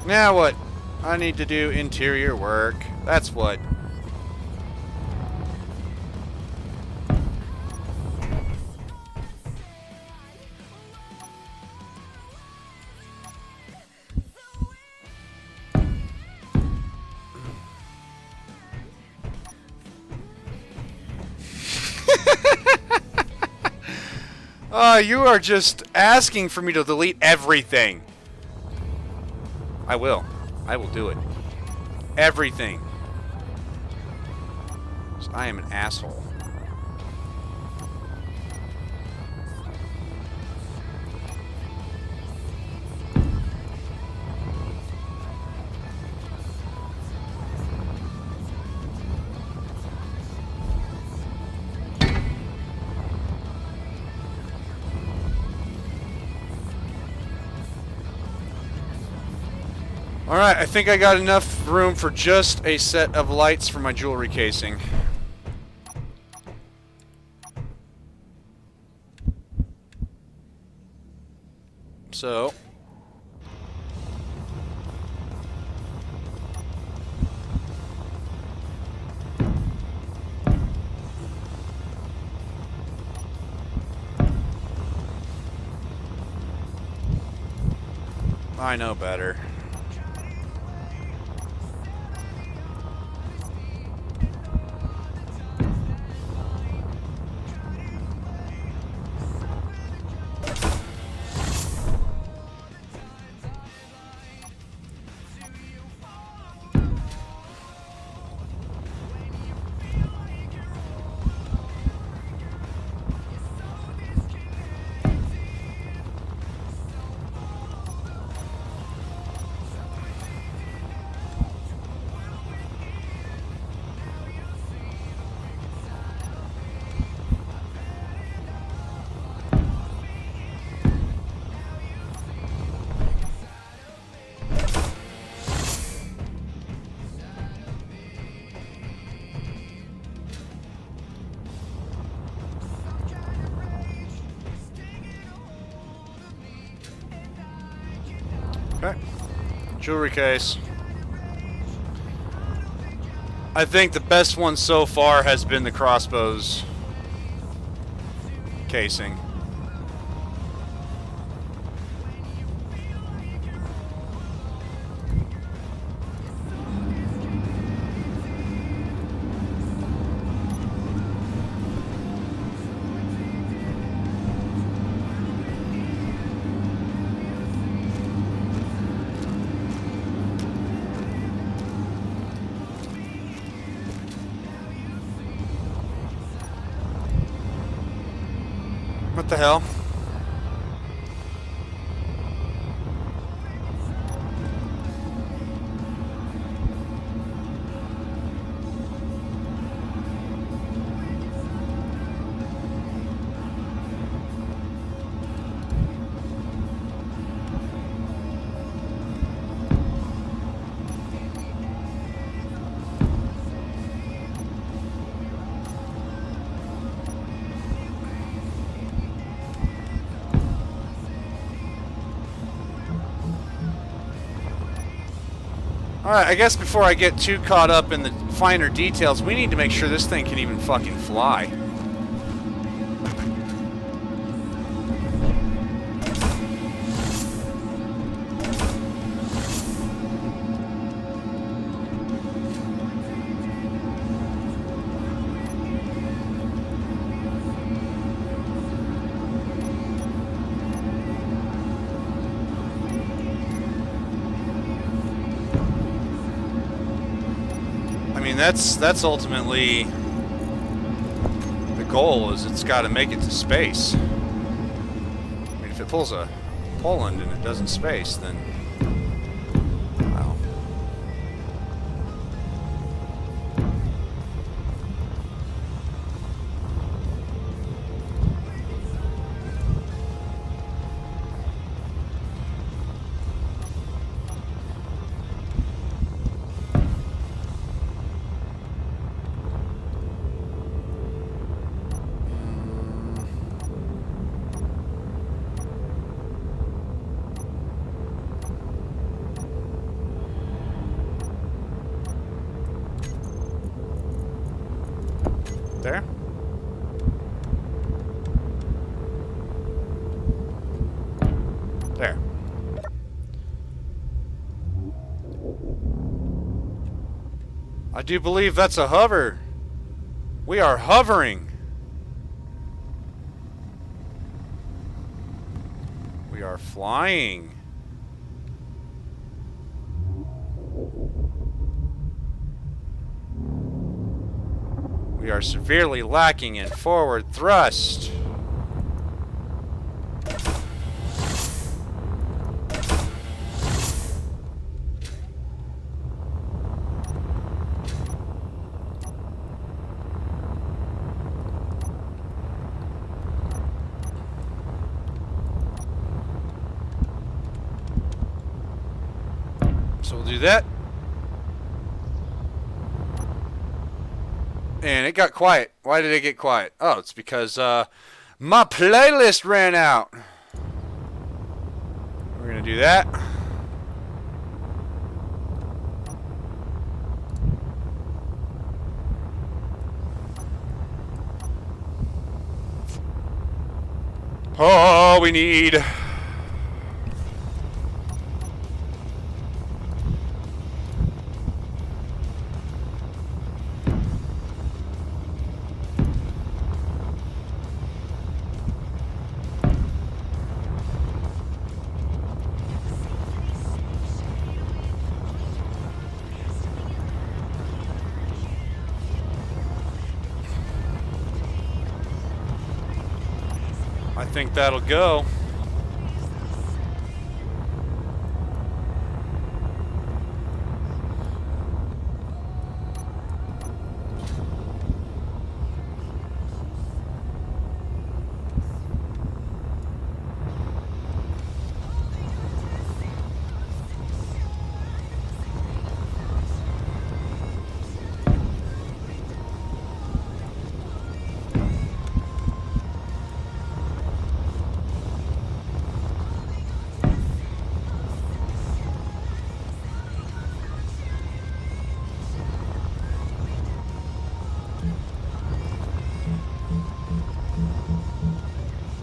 Now what? I need to do interior work. That's what. You are just asking for me to delete everything. I will. I will do it. Everything. I am an asshole. Alright, I think I got enough room for just a set of lights for my jewelry casing. So... I know better. Okay. Jewelry case. I think the best one so far has been the crossbows casing. What the hell? Alright, I guess before I get too caught up in the finer details, we need to make sure this thing can even fucking fly. That's ultimately the goal, is it's got to make it to space. I mean, if it pulls a Poland and it doesn't space, then wow. There. There. I do believe that's a hover. We are hovering. We are flying. We are severely lacking in forward thrust. So do that. And it got quiet. Why did it get quiet? Oh, it's because my playlist ran out. We're going to do that. Oh, we need... I think that'll go.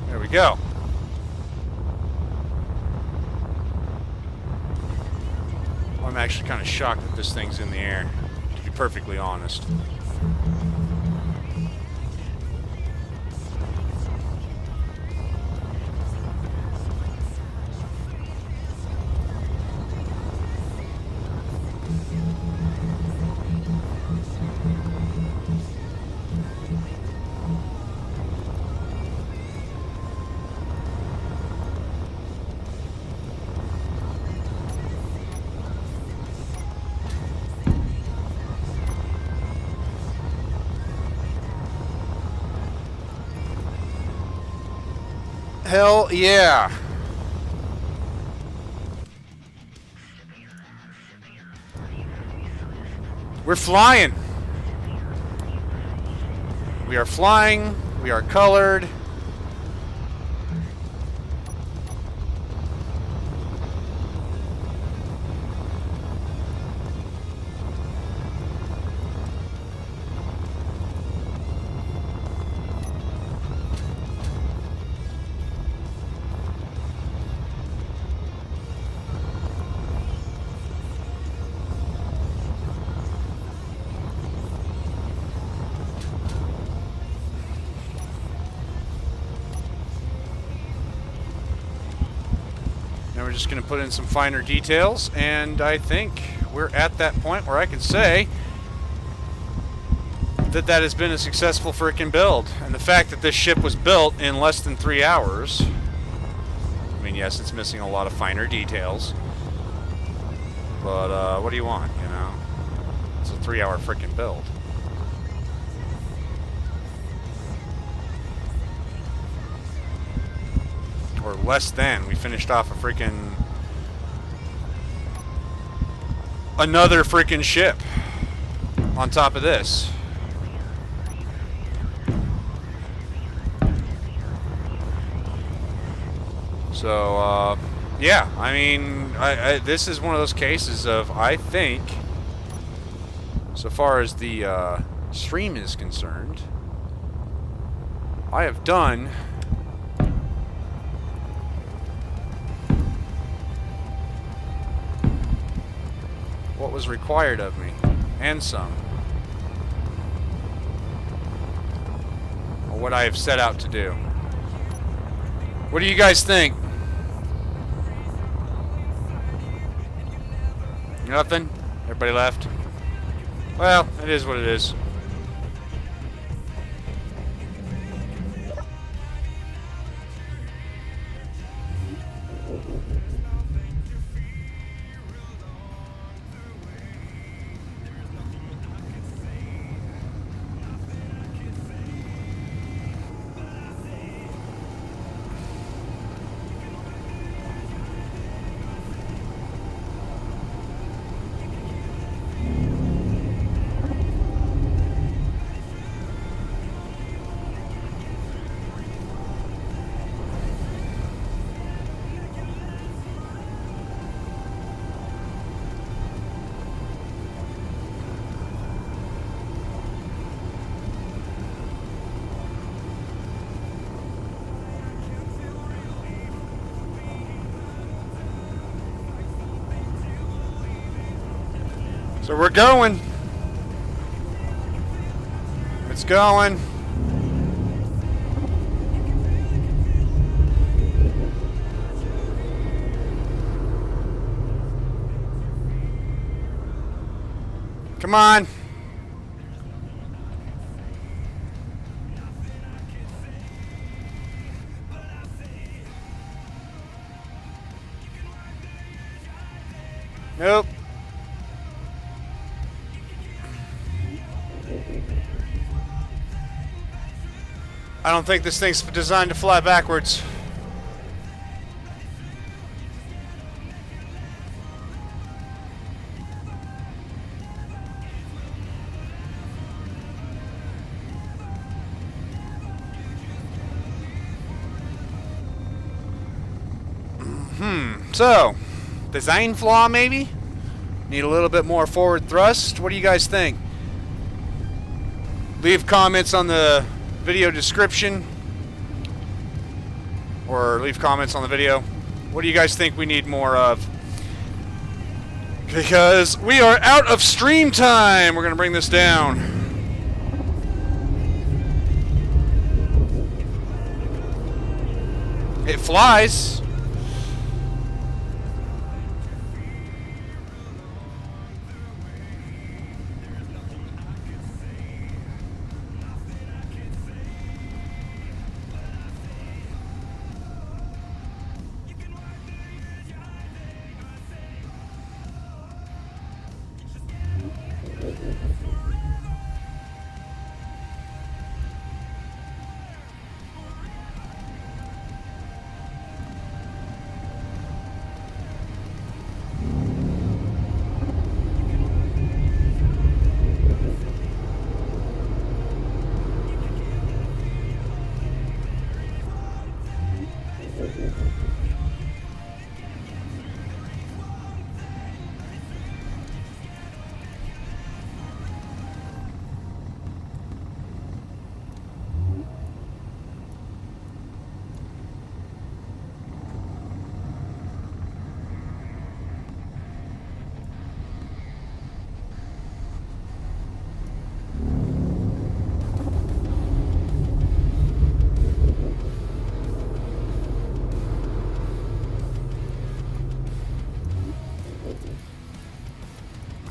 There we go. I'm actually kind of shocked that this thing's in the air, to be perfectly honest. Hell yeah. We're flying. We are flying. We are colored. Now we're just going to put in some finer details, and I think we're at that point where I can say that that has been a successful freaking build. And the fact that this ship was built in less than 3 hours, I mean, yes, it's missing a lot of finer details, but what do you want, you know? It's a 3-hour freaking build. Or less than. We finished off a freaking... another freaking ship on top of this. So, yeah, I mean, this is one of those cases of, I think, so far as the stream is concerned, I have done what was required of me, and some. Or what I have set out to do. What do you guys think? Nothing? Everybody left? Well, it is what it is. So we're going. It's going. Come on. Nope. I don't think this thing's designed to fly backwards. So, design flaw maybe? Need a little bit more forward thrust? What do you guys think? Leave comments on the video description. Or leave comments on the video. What do you guys think we need more of? Because we are out of stream time! We're gonna bring this down. It flies.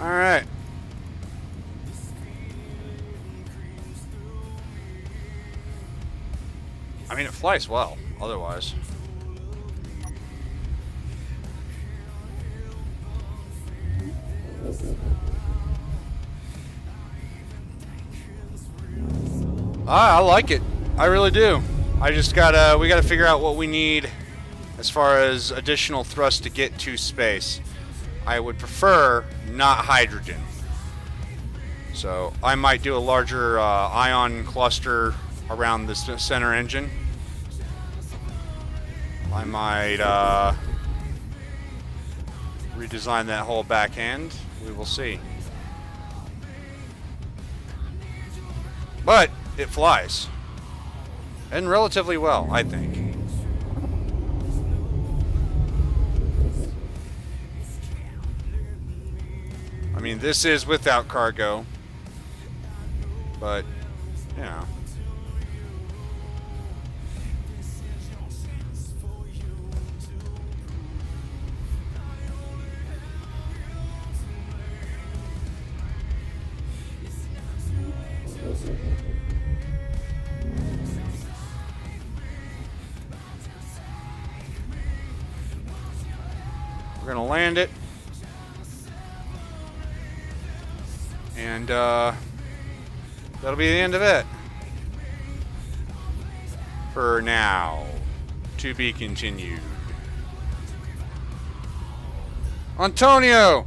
Alright. I mean, it flies well, otherwise. I like it. I really do. I just gotta, we gotta figure out what we need as far as additional thrust to get to space. I would prefer not hydrogen. So I might do a larger ion cluster around the center engine. I might redesign that whole back end. We will see. But it flies. And relatively well, I think. I mean, this is without cargo. But, you know. We're gonna land it. And that'll be the end of it. For now. To be continued. Antonio!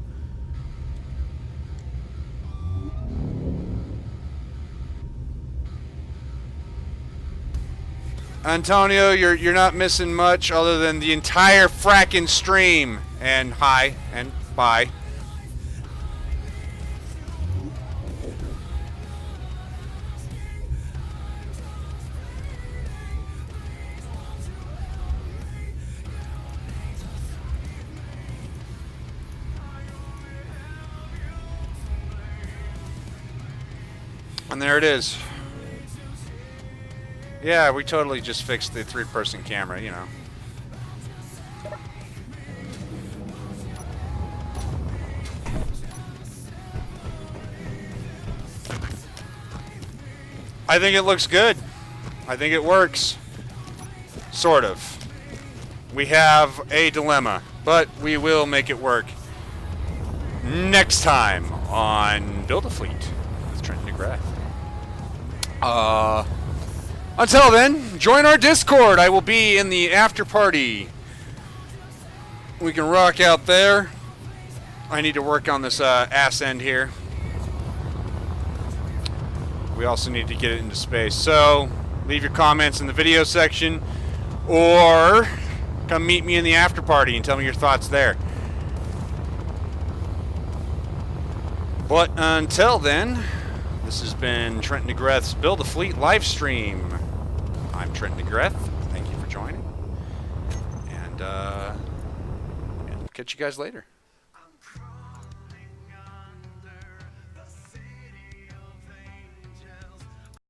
Antonio, you're not missing much other than the entire frackin' stream. And hi and bye. And there it is. Yeah, we totally just fixed the third-person camera, you know. I think it looks good. I think it works. Sort of. We have a dilemma, but we will make it work next time on Build a Fleet with Trent McGrath. Until then, join our Discord. I will be in the after party. We can rock out there. I need to work on this ass end here. We also need to get it into space. So, leave your comments in the video section, or come meet me in the after party and tell me your thoughts there. But until then, this has been Trent McGrath's Build a Fleet live stream. I'm Trent McGrath. Thank you for joining. And catch you guys later.